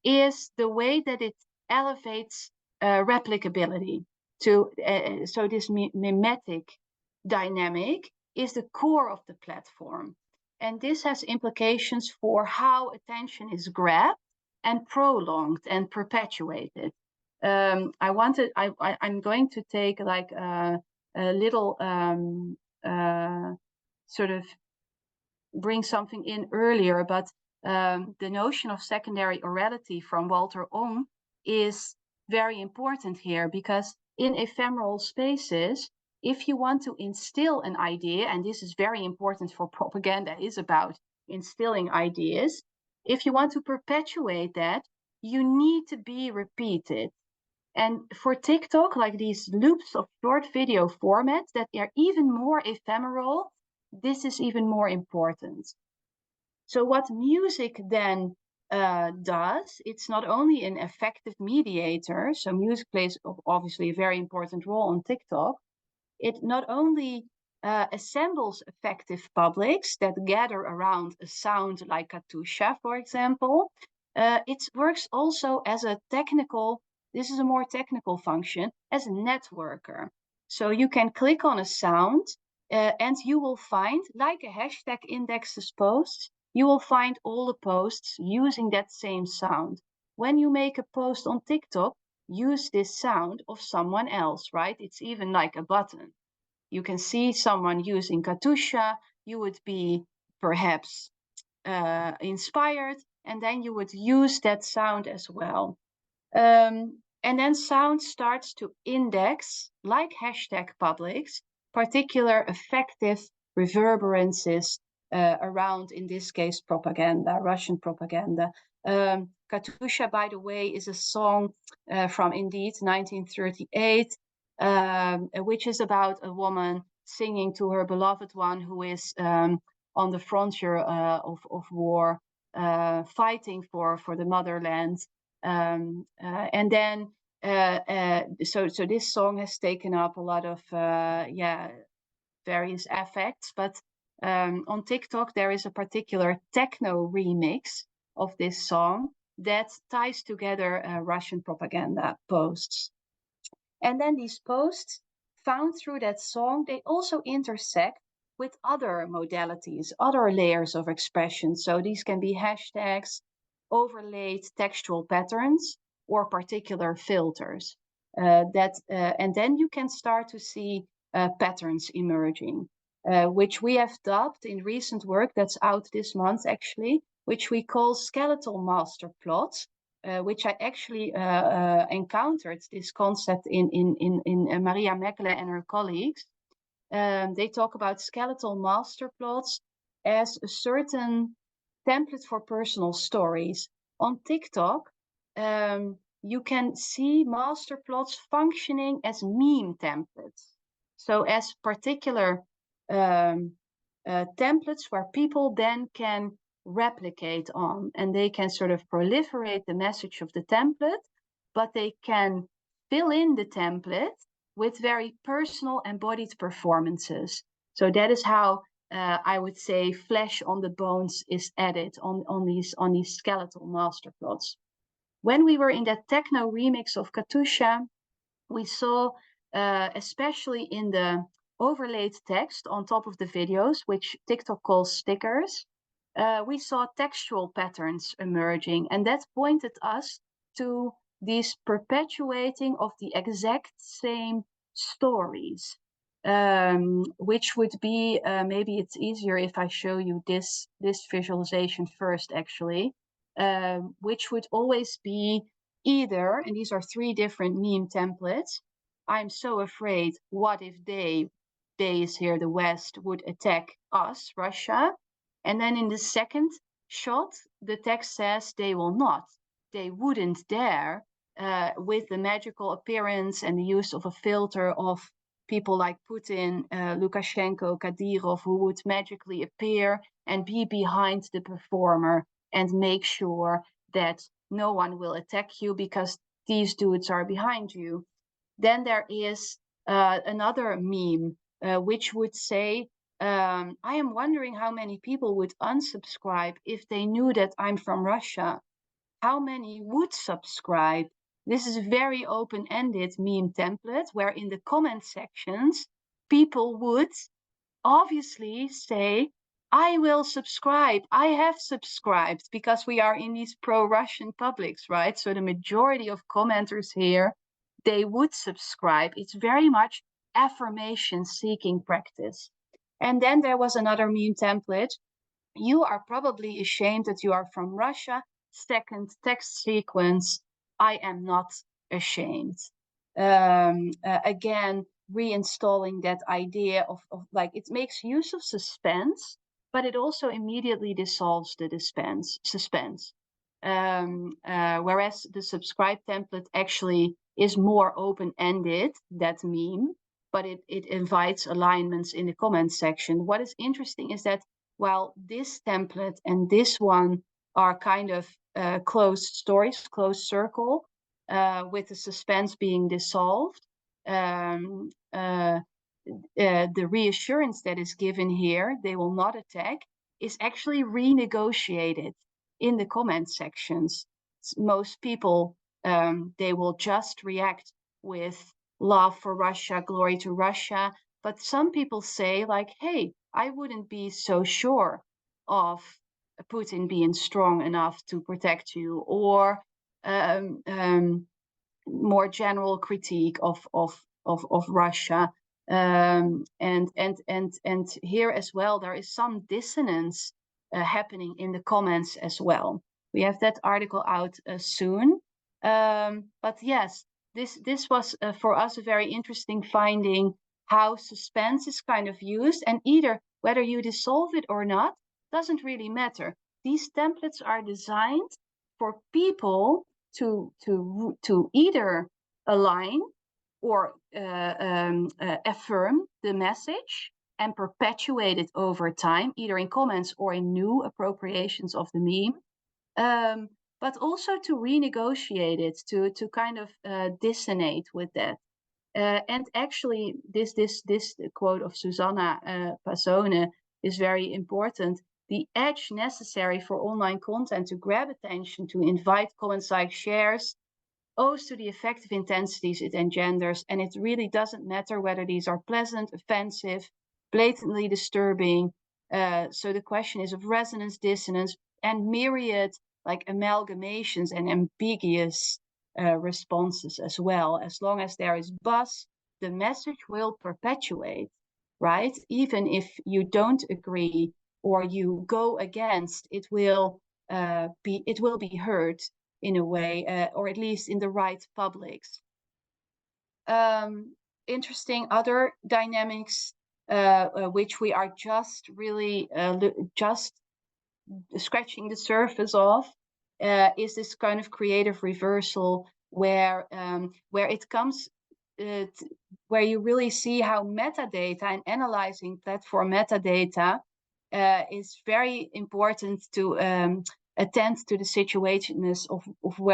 B: is the way that it elevates replicability. So this mimetic dynamic is the core of the platform. And this has implications for how attention is grabbed and prolonged and perpetuated. I'm going to take like a little sort of bring something in earlier, but the notion of secondary orality from Walter Ong is very important here, because in ephemeral spaces, if you want to instill an idea, and this is very important for propaganda, is about instilling ideas, if you want to perpetuate that, you need to be repeated. And for TikTok, like these loops of short video formats that are even more ephemeral, this is even more important. So what music then does, it's not only an affective mediator, so music plays obviously a very important role on TikTok. It not only assembles affective publics that gather around a sound like Katusha, for example, it works also as a technical, this is a more technical function, as a networker. So you can click on a sound and you will find, like a hashtag indexes posts, you will find all the posts using that same sound. When you make a post on TikTok, use this sound of someone else, right? It's even like a button. You can see someone using Katusha, you would be perhaps inspired, and then you would use that sound as well. And then sound starts to index, like hashtag publics, particular affective reverberances around, in this case, propaganda, Russian propaganda. Katusha, by the way, is a song from indeed 1938, which is about a woman singing to her beloved one who is on the frontier of war, fighting for the motherland. And then so this song has taken up a lot of various affects, but on TikTok there is a particular techno remix of this song that ties together Russian propaganda posts. And then these posts found through that song, they also intersect with other modalities, other layers of expression. So these can be hashtags, overlaid textual patterns, or particular filters. And then you can start to see patterns emerging, which we have dubbed in recent work that's out this month actually, which we call skeletal master plots, which I actually encountered this concept in Maria Mekele and her colleagues. They talk about skeletal master plots as a certain template for personal stories. On TikTok, you can see master plots functioning as meme templates. So as particular templates where people then can replicate on, and they can sort of proliferate the message of the template, but they can fill in the template with very personal embodied performances. So that is how I would say flesh on the bones is added on these skeletal master plots. When we were in that techno remix of Katusha, we saw, especially in the overlaid text on top of the videos, which TikTok calls stickers, we saw textual patterns emerging, and that pointed us to these perpetuating of the exact same stories, which would be, maybe it's easier if I show you this visualization first, actually, which would always be either, and these are 3 different meme templates, I'm so afraid, what if they is here, the West, would attack us, Russia? And then in the second shot, the text says they will not. They wouldn't dare, with the magical appearance and the use of a filter of people like Putin, Lukashenko, Kadyrov, who would magically appear and be behind the performer and make sure that no one will attack you because these dudes are behind you. Then there is another meme, which would say, I am wondering how many people would unsubscribe if they knew that I'm from Russia. How many would subscribe? This is a very open-ended meme template where in the comment sections, people would obviously say, I will subscribe. I have subscribed, because we are in these pro-Russian publics, right? So the majority of commenters here, they would subscribe. It's very much affirmation-seeking practice. And then there was another meme template. You are probably ashamed that you are from Russia. Second text sequence, I am not ashamed. Again, reinstalling that idea of like, it makes use of suspense, but it also immediately dissolves the suspense. Whereas the subscribe template actually is more open-ended, that meme, but it invites alignments in the comments section. What is interesting is that while this template and this one are kind of closed stories, closed circle, with the suspense being dissolved, the reassurance that is given here, they will not attack, is actually renegotiated in the comment sections. Most people, they will just react with love for Russia, glory to Russia. But some people say like, hey, I wouldn't be so sure of Putin being strong enough to protect you, or more general critique of Russia. And here as well, there is some dissonance happening in the comments as well. We have that article out soon. But yes, this was for us a very interesting finding, how suspense is kind of used, and either whether you dissolve it or not doesn't really matter. These templates are designed for people to either align or affirm the message and perpetuate it over time, either in comments or in new appropriations of the meme. But also to renegotiate it, to kind of dissonate with that. And actually, this quote of Susanna Pasone is very important. The edge necessary for online content to grab attention, to invite comments, like, shares, owes to the affective intensities it engenders, and it really doesn't matter whether these are pleasant, offensive, blatantly disturbing. So the question is of resonance, dissonance, and myriad like amalgamations and ambiguous responses as well. As long as there is buzz, the message will perpetuate, right? Even if you don't agree or you go against, it will be heard in a way, or at least in the right publics. Interesting other dynamics, which we are just really just scratching the surface of, is this kind of creative reversal where it comes where you really see how metadata and analyzing platform metadata is very important to attend to the situationness of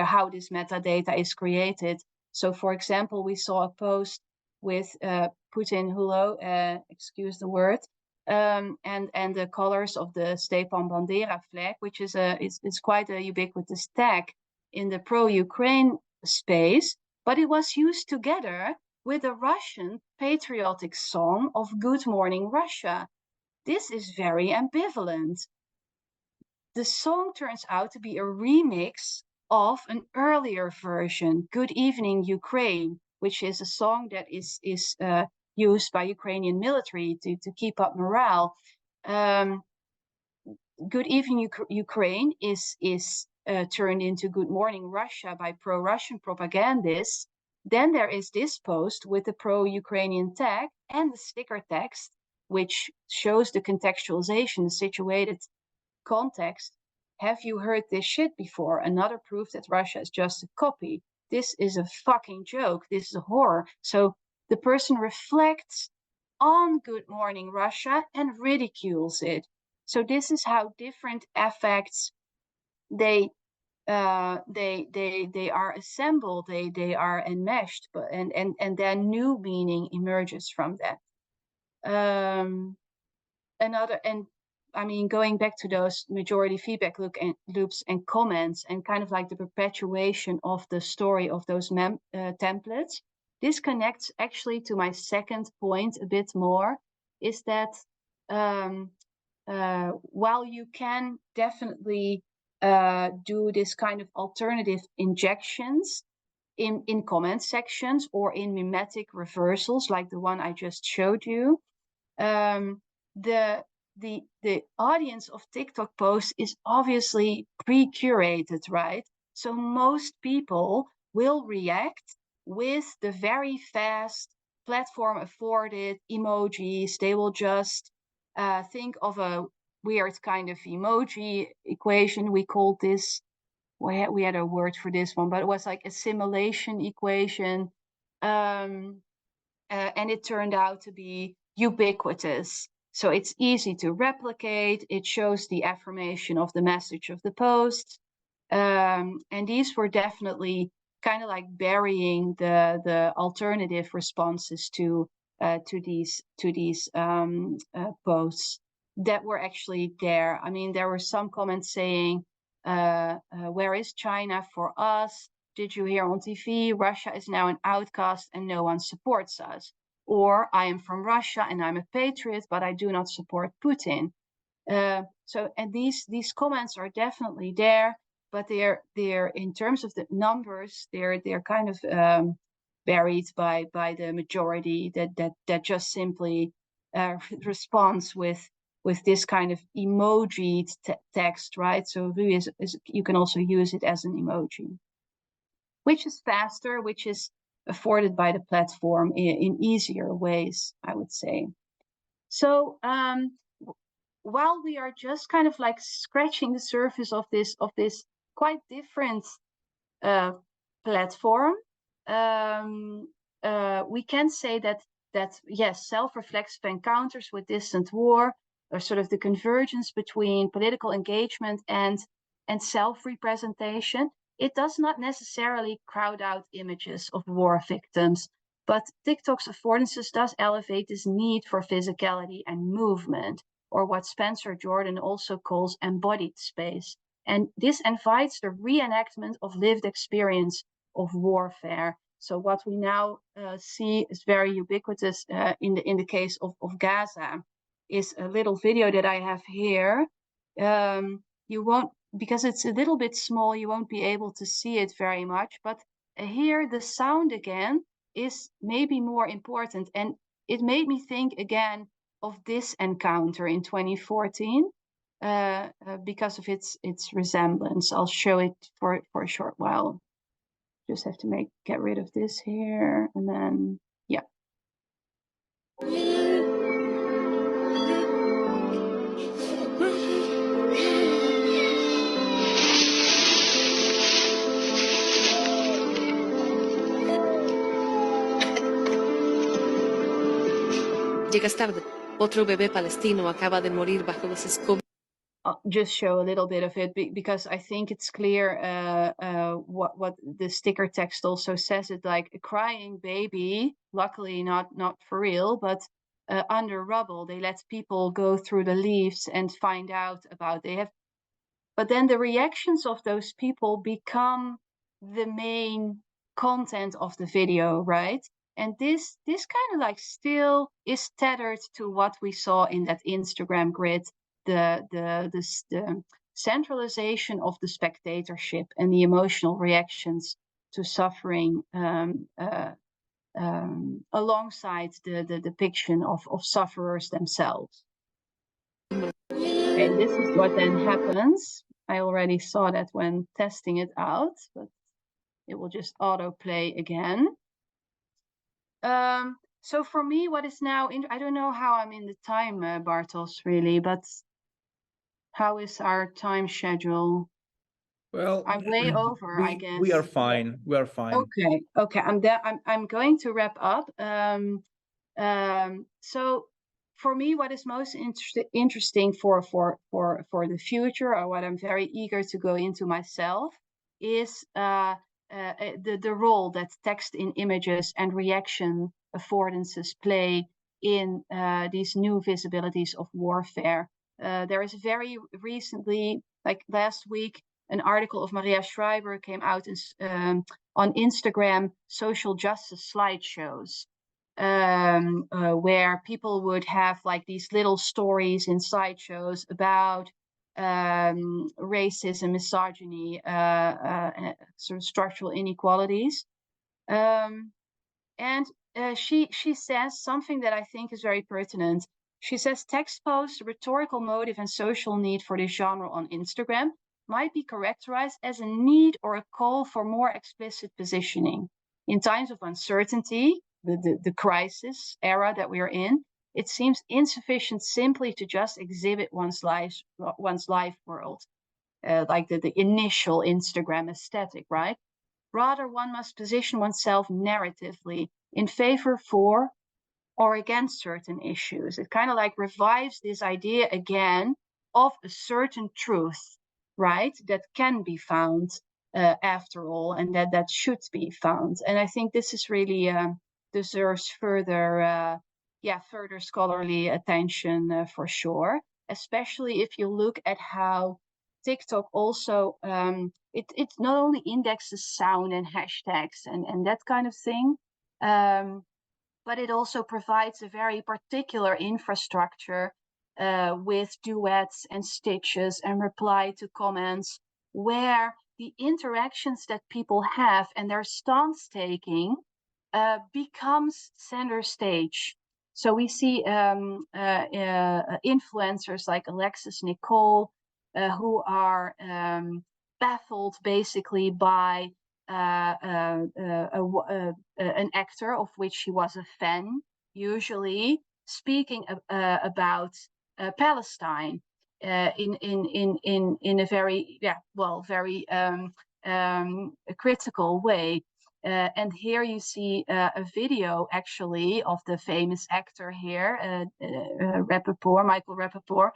B: how this metadata is created. So, for example, we saw a post with Putin Hulo, excuse the word, and the colors of the Stepan Bandera flag, which is it's quite a ubiquitous tag in the pro-Ukraine space, but it was used together with a Russian patriotic song of Good Morning Russia. This is very ambivalent. The song turns out to be a remix of an earlier version, Good Evening Ukraine, which is a song that is used by Ukrainian military to keep up morale. Good Evening Ukraine is turned into Good Morning Russia by pro-Russian propagandists. Then there is this post with the pro-Ukrainian tag and the sticker text, which shows the contextualization, the situated context. Have you heard this shit before? Another proof that Russia is just a copy. This is a fucking joke. This is a horror. So the person reflects on Good Morning Russia and ridicules it. So this is how different affects they are assembled, they are enmeshed, but and then new meaning emerges from that. I mean, going back to those majority feedback loops and comments and kind of like the perpetuation of the story of those templates, this connects actually to my second point a bit more, is that while you can definitely do this kind of alternative injections in comment sections or in mimetic reversals like the one I just showed you, the audience of TikTok posts is obviously pre-curated, right? So most people will react with the very fast platform afforded emojis. They will just think of a weird kind of emoji equation. We called this, we had a word for this one, but it was like assimilation equation. And it turned out to be ubiquitous. So it's easy to replicate. It shows the affirmation of the message of the post. And these were definitely kind of like burying the alternative responses to these posts that were actually there. I mean, there were some comments saying, where is China for us? Did you hear on TV? Russia is now an outcast and no one supports us. Or I am from Russia and I'm a patriot, but I do not support Putin. And these comments are definitely there, but they're in terms of the numbers, they're kind of buried by the majority that just simply responds with this kind of emoji text, right? So you can also use it as an emoji, which is faster, which is afforded by the platform in easier ways, I would say. So while we are just kind of like scratching the surface of this quite different platform, we can say that yes, self-reflexive encounters with distant war, or sort of the convergence between political engagement and self-representation, it does not necessarily crowd out images of war victims, but TikTok's affordances does elevate this need for physicality and movement, or what Spencer Jordan also calls embodied space. And this invites the reenactment of lived experience warfare. So what we now see is very ubiquitous in the case of Gaza is a little video that I have here. You won't, because it's a little bit small, you won't be able to see it very much, but here the sound again is maybe more important, and it made me think again of this encounter in 2014 because of its resemblance. I'll show it for a short while. Just have to get rid of this here, and then yeah.
C: Llegas tarde. Otro bebé palestino acaba de morir bajo los escombros.
B: I'll just show a little bit of it because I think it's clear what the sticker text also says. It like a crying baby, luckily not for real, but under rubble. They let people go through the leaves and find out about but then the reactions of those people become the main content of the video, right? And this kind of like still is tethered to what we saw in that Instagram grid, the centralization of the spectatorship and the emotional reactions to suffering alongside the depiction of sufferers themselves. Okay, this is what then happens. I already saw that when testing it out, but it will just autoplay again. So for me, what is now, I don't know how I'm in the time, Bartos, really, but how is our time schedule?
A: Well,
B: I'm way over, I guess.
A: We are fine. We are fine.
B: Okay. I'm going to wrap up. So for me, what is most interesting for the future, or what I'm very eager to go into myself, is the role that text in images and reaction affordances play in these new visibilities of warfare. There is very recently, like last week, an article of Maria Schreiber came out on Instagram, social justice slideshows, where people would have like these little stories in slideshows about racism, misogyny, sort of structural inequalities. And she says something that I think is very pertinent. She says text posts, rhetorical motive, and social need for this genre on Instagram might be characterized as a need or a call for more explicit positioning. In times of uncertainty, the crisis era that we are in, it seems insufficient simply to just exhibit one's life world, like the initial Instagram aesthetic, right? Rather, one must position oneself narratively in favor for or against certain issues. It kind of like revives this idea again of a certain truth, right, that can be found after all, and that should be found. And I think this is really deserves further scholarly attention for sure, especially if you look at how TikTok also it not only indexes sound and hashtags and that kind of thing, but it also provides a very particular infrastructure with duets and stitches and reply to comments, where the interactions that people have and their stance taking becomes center stage. So we see influencers like Alexis Nicole, who are baffled basically by an actor of which she was a fan, usually speaking about Palestine in a very very critical way. And here you see a video actually of the famous actor here, Michael Rappaport,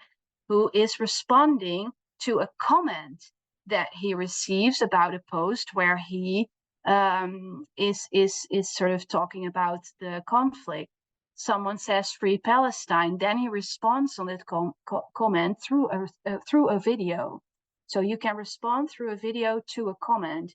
B: who is responding to a comment that he receives about a post where he is sort of talking about the conflict. Someone says "Free Palestine," then he responds on that comment through a video. So you can respond through a video to a comment.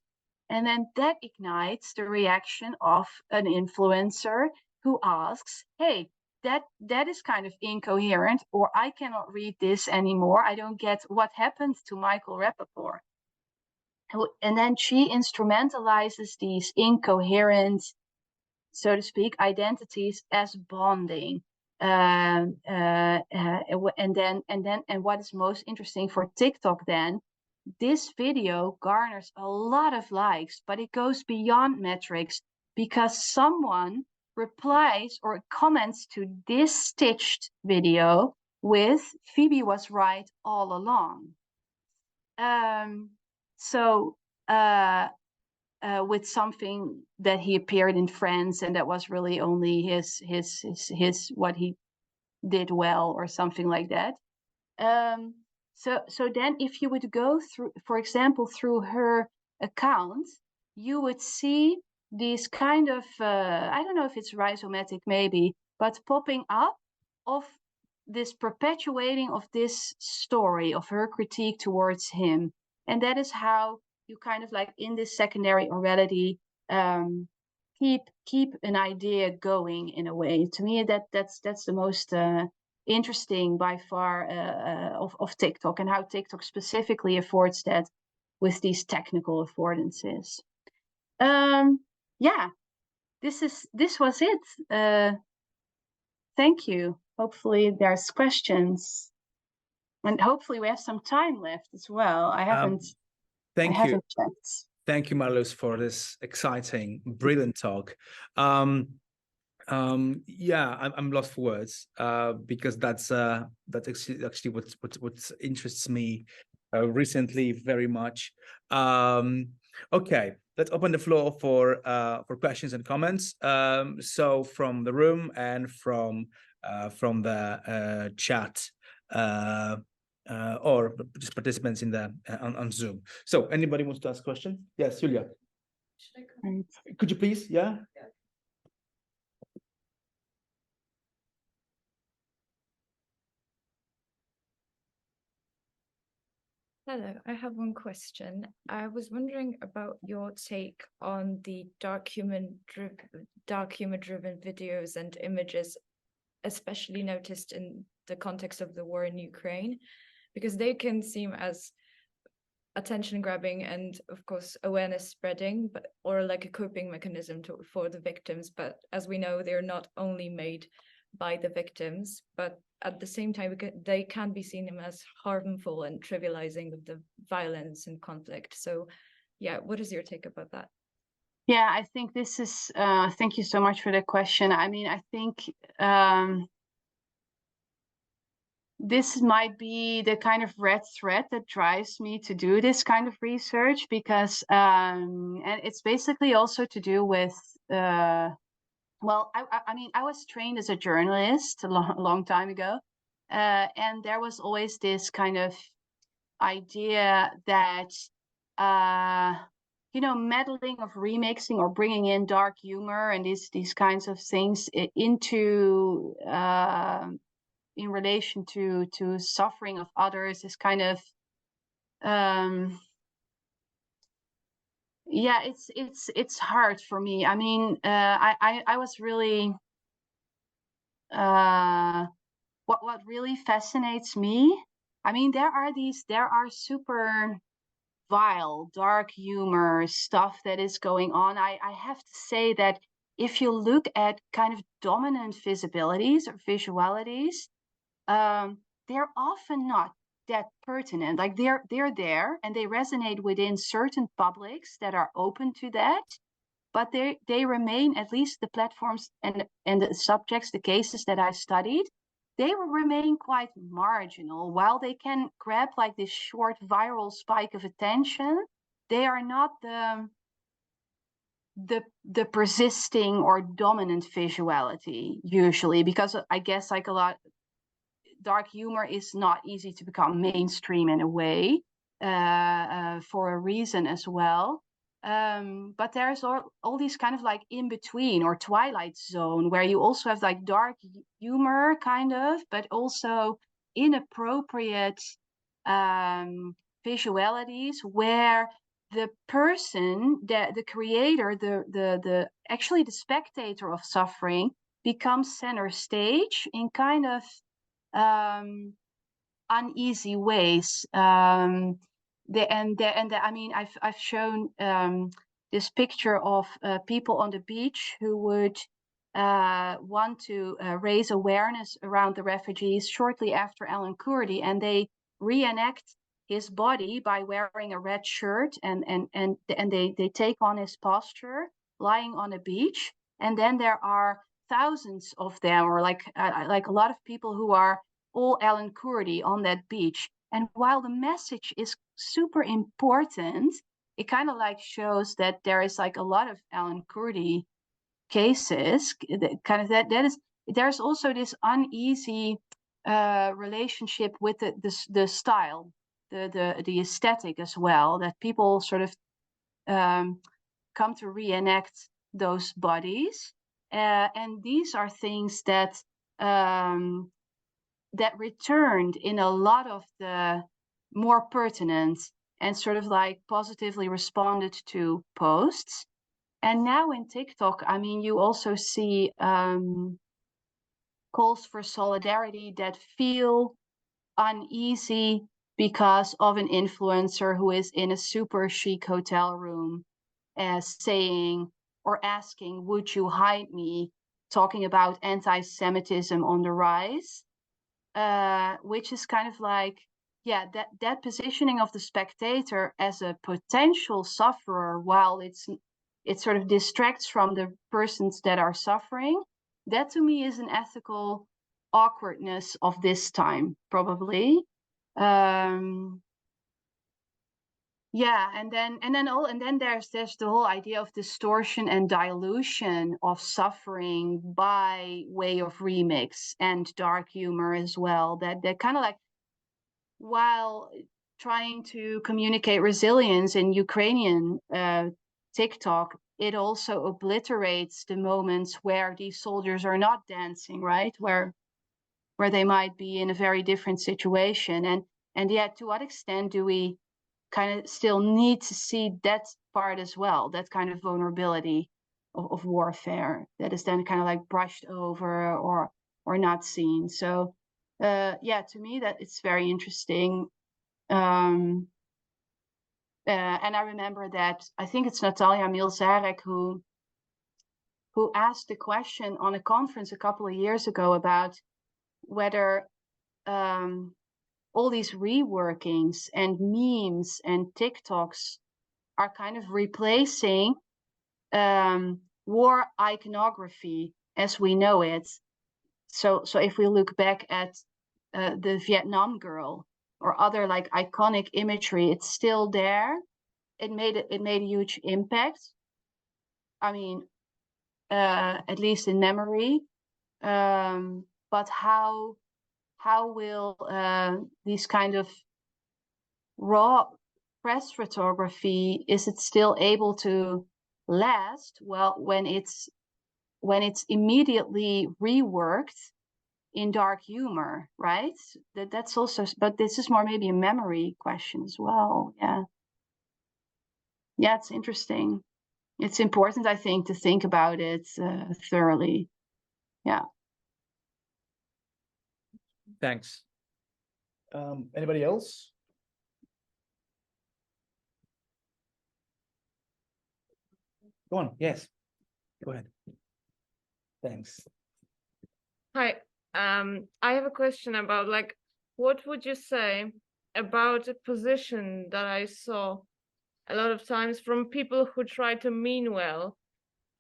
B: And then that ignites the reaction of an influencer who asks, hey, that is kind of incoherent, or I cannot read this anymore. I don't get what happened to Michael Rappaport. And then she instrumentalizes these incoherent, so to speak, identities as bonding. And what is most interesting for TikTok then, this video garners a lot of likes, but it goes beyond metrics because someone replies or comments to this stitched video with Phoebe was right all along. With something that he appeared in France and that was really only his what he did well or something like that. So then if you would go through, for example, through her account, you would see these kind of, I don't know if it's rhizomatic maybe, but popping up of this perpetuating of this story of her critique towards him. And that is how you kind of like in this secondary orality keep an idea going in a way. To me, that's the most interesting by far of TikTok, and how TikTok specifically affords that with these technical affordances. Yeah, this was it. Thank you. Hopefully there's questions, and hopefully we have some time left as well. I haven't checked.
A: Thank you, Marloes, for this exciting, brilliant talk. Yeah, I'm lost for words because that's actually what interests me recently very much. Okay, let's open the floor for questions and comments. So from the room and from the chat, or just participants in the on Zoom. So anybody wants to ask a question? Yes, Julia. Could you please? Yeah.
D: Hello, I have one question. I was wondering about your take on the dark humor-driven videos and images, especially noticed in the context of the war in Ukraine, because they can seem as attention grabbing and of course awareness spreading, or like a coping mechanism for the victims. But as we know, they're not only made by the victims, but at the same time they can be seen as harmful and trivializing of the violence and conflict. So yeah, what is your take about that?
B: Yeah, I think this is thank you so much for the question. I mean, I think this might be the kind of red thread that drives me to do this kind of research, because and it's basically also to do with well, I mean, I was trained as a journalist a long time ago, and there was always this kind of idea that you know, meddling of remixing or bringing in dark humor and these kinds of things into in relation to suffering of others is kind of yeah, it's hard for me. I mean, I was really what really fascinates me. I mean, there are super vile, dark humor stuff that is going on. I have to say that if you look at kind of dominant visibilities or visualities, they're often not that pertinent. Like they're there and they resonate within certain publics that are open to that, but they remain, at least the platforms and the subjects, the cases that I studied, they remain quite marginal. While they can grab like this short viral spike of attention, they are not the persisting or dominant visuality usually, because I guess like a lot dark humor is not easy to become mainstream in a way, for a reason as well. But there's all these kind of like in between or twilight zone where you also have like dark humor kind of, but also inappropriate visualities where the person, the creator, actually the spectator of suffering becomes center stage in kind of uneasy ways. I mean, I've shown this picture of people on the beach who would want to raise awareness around the refugees shortly after Alan Kurdi, and they reenact his body by wearing a red shirt, and they take on his posture lying on a beach, and then there are thousands of them, or like a lot of people who are all Alan Kurdi on that beach. And while the message is super important, it kind of like shows that there is like a lot of Alan Kurdi cases, kind of that is, there's also this uneasy relationship with the style, the aesthetic as well, that people sort of come to reenact those bodies, and these are things that that returned in a lot of the more pertinent and sort of like positively responded to posts. And now in TikTok, I mean, you also see calls for solidarity that feel uneasy because of an influencer who is in a super chic hotel room saying or asking, would you hide me, talking about anti-Semitism on the rise, which is kind of like, yeah, that positioning of the spectator as a potential sufferer, while it sort of distracts from the persons that are suffering. That to me is an ethical awkwardness of this time, probably. Yeah, and then there's the whole idea of distortion and dilution of suffering by way of remix and dark humor as well. That kind of like, while trying to communicate resilience in Ukrainian TikTok, it also obliterates the moments where these soldiers are not dancing, right? Where they might be in a very different situation. And yet, to what extent do we kind of still need to see that part as well, that kind of vulnerability of warfare that is then kind of like brushed over or not seen? So yeah, to me that it's very interesting. And I remember that, I think it's Natalia Milzarek who asked the question on a conference a couple of years ago about whether all these reworkings and memes and TikToks are kind of replacing war iconography as we know it. So if we look back at the Vietnam girl or other like iconic imagery, it's still there. It made a huge impact. I mean, at least in memory. But how will these kind of raw press photography, is it still able to last well when it's immediately reworked in dark humor, right? That's also, but this is more maybe a memory question as well. Yeah, it's interesting. It's important, I think, to think about it thoroughly. Yeah.
A: Thanks. Anybody else? Go on. Yes. Go ahead. Thanks.
E: Hi. I have a question about, like, what would you say about a position that I saw a lot of times from people who try to mean well,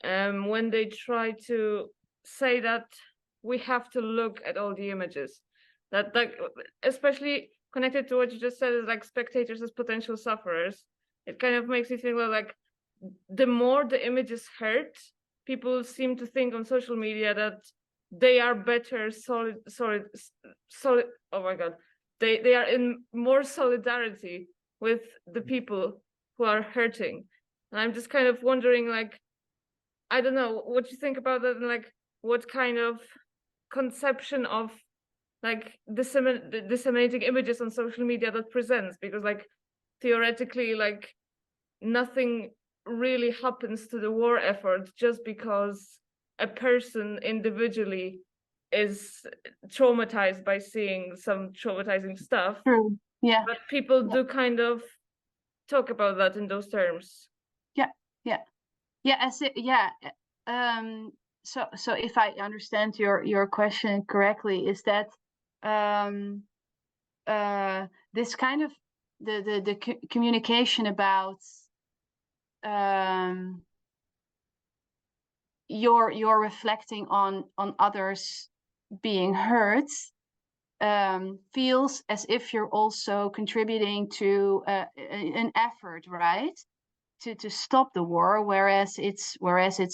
E: when they try to say that we have to look at all the images, that, like, especially connected to what you just said, is like spectators as potential sufferers. It kind of makes me think like the more the images hurt, people seem to think on social media that they are better solid. Oh my God, they are in more solidarity with the people who are hurting. And I'm just kind of wondering, like, I don't know what you think about that, and like what kind of conception of like disseminating images on social media that presents, because like theoretically, like nothing really happens to the war effort just because a person individually is traumatized by seeing some traumatizing stuff.
B: True. Yeah.
E: But people do kind of talk about that in those terms.
B: So if I understand your question correctly, is that this kind of the communication about you're reflecting on others being hurt, feels as if you're also contributing to an effort, right, to stop the war, whereas it's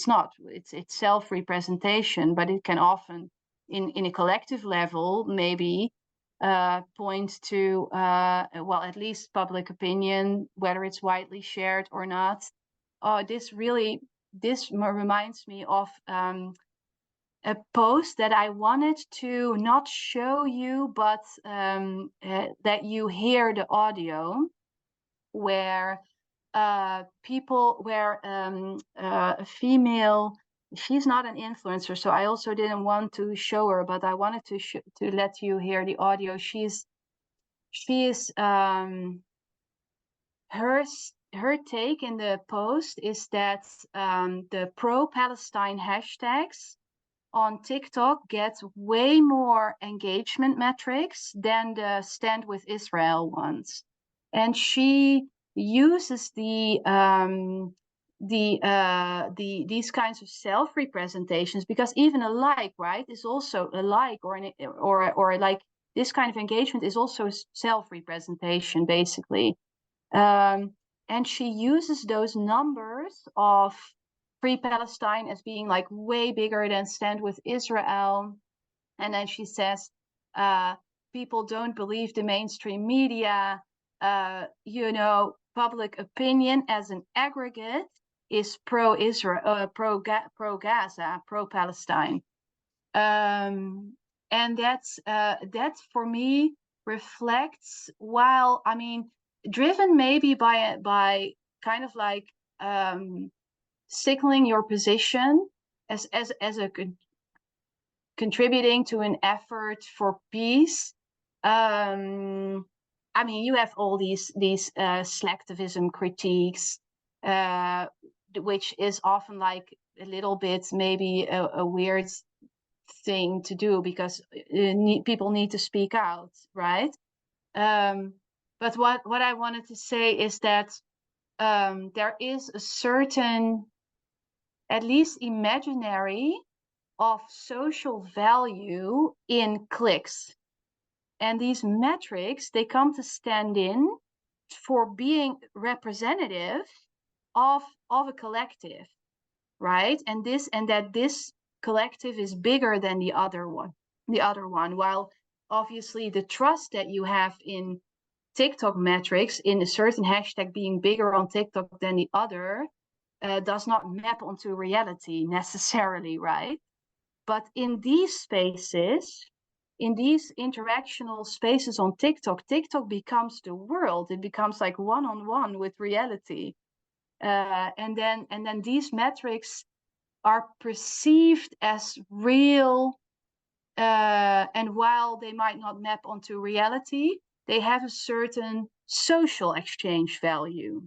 B: not. It's self-representation, but it can often, in a collective level, maybe point to well, at least public opinion, whether it's widely shared or not. This reminds me of a post that I wanted to not show you, but that you hear the audio, where a female, she's not an influencer, so I also didn't want to show her, but I wanted to let you hear the audio. Her take in the post is that the pro-Palestine hashtags on TikTok get way more engagement metrics than the Stand with Israel ones, and she uses these kinds of self-representations, because even a like, right, is also a like, or like this kind of engagement is also self-representation, basically. And she uses those numbers of Free Palestine as being like way bigger than Stand with Israel. And then she says, people don't believe the mainstream media. Public opinion as an aggregate is pro-Israel, pro-Gaza, pro-Palestine. And that's for me reflects, while, I mean, driven maybe by kind of like signaling your position as a contributing to an effort for peace. I mean, you have all these slacktivism critiques, which is often like a little bit maybe a weird thing to do, because people need to speak out, right? But what I wanted to say is that there is a certain, at least imaginary, of social value in clicks. And these metrics, they come to stand in for being representative of a collective, right? And that this collective is bigger than the other one. While obviously the trust that you have in TikTok metrics, in a certain hashtag being bigger on TikTok than the other, does not map onto reality necessarily, right? But in these spaces, in these interactional spaces on TikTok becomes the world. It becomes like one-on-one with reality. And then these metrics are perceived as real. And while they might not map onto reality, they have a certain social exchange value.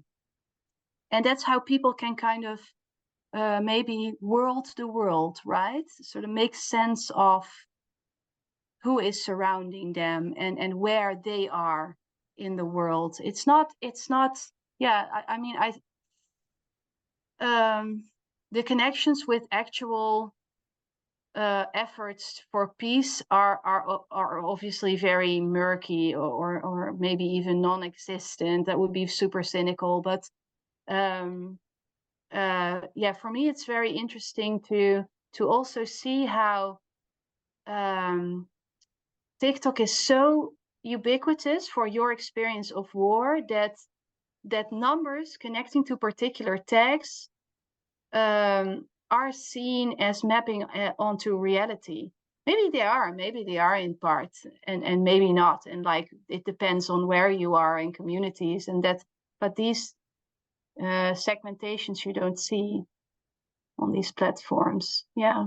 B: And that's how people can kind of maybe world the world, right? Sort of make sense of who is surrounding them and where they are in the world. It's not, yeah, I mean, the connections with actual efforts for peace are obviously very murky, or maybe even non-existent. That would be super cynical, but yeah, for me it's very interesting to also see how TikTok is so ubiquitous for your experience of war that numbers connecting to particular tags are seen as mapping onto reality. Maybe they are in part, and maybe not, and like it depends on where you are in communities, and that, but these segmentations you don't see on these platforms. Yeah.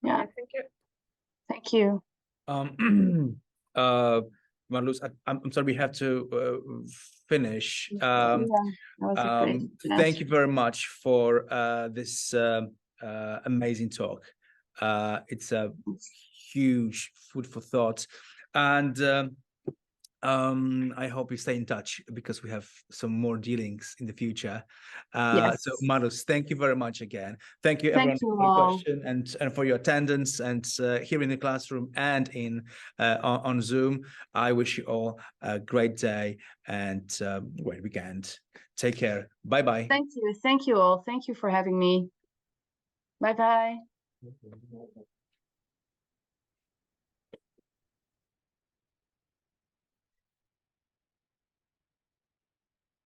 B: Yeah.
E: Okay, thank you.
B: Thank you.
A: Marloes, I'm sorry, we have to finish.
B: Yeah, that was a great
A: Thank
B: answer.
A: you very much for this amazing talk. It's a huge food for thought, and I hope you stay in touch because we have some more dealings in the future.
B: Yes.
A: So Marloes, thank you very much again. Thank you
B: Thank
A: everyone
B: you
A: for the
B: all.
A: question and for your attendance and here in the classroom and in on Zoom. I wish you all a great day and great weekend. Take care. Bye bye.
B: Thank you. Thank you all. Thank you for having me. Bye bye.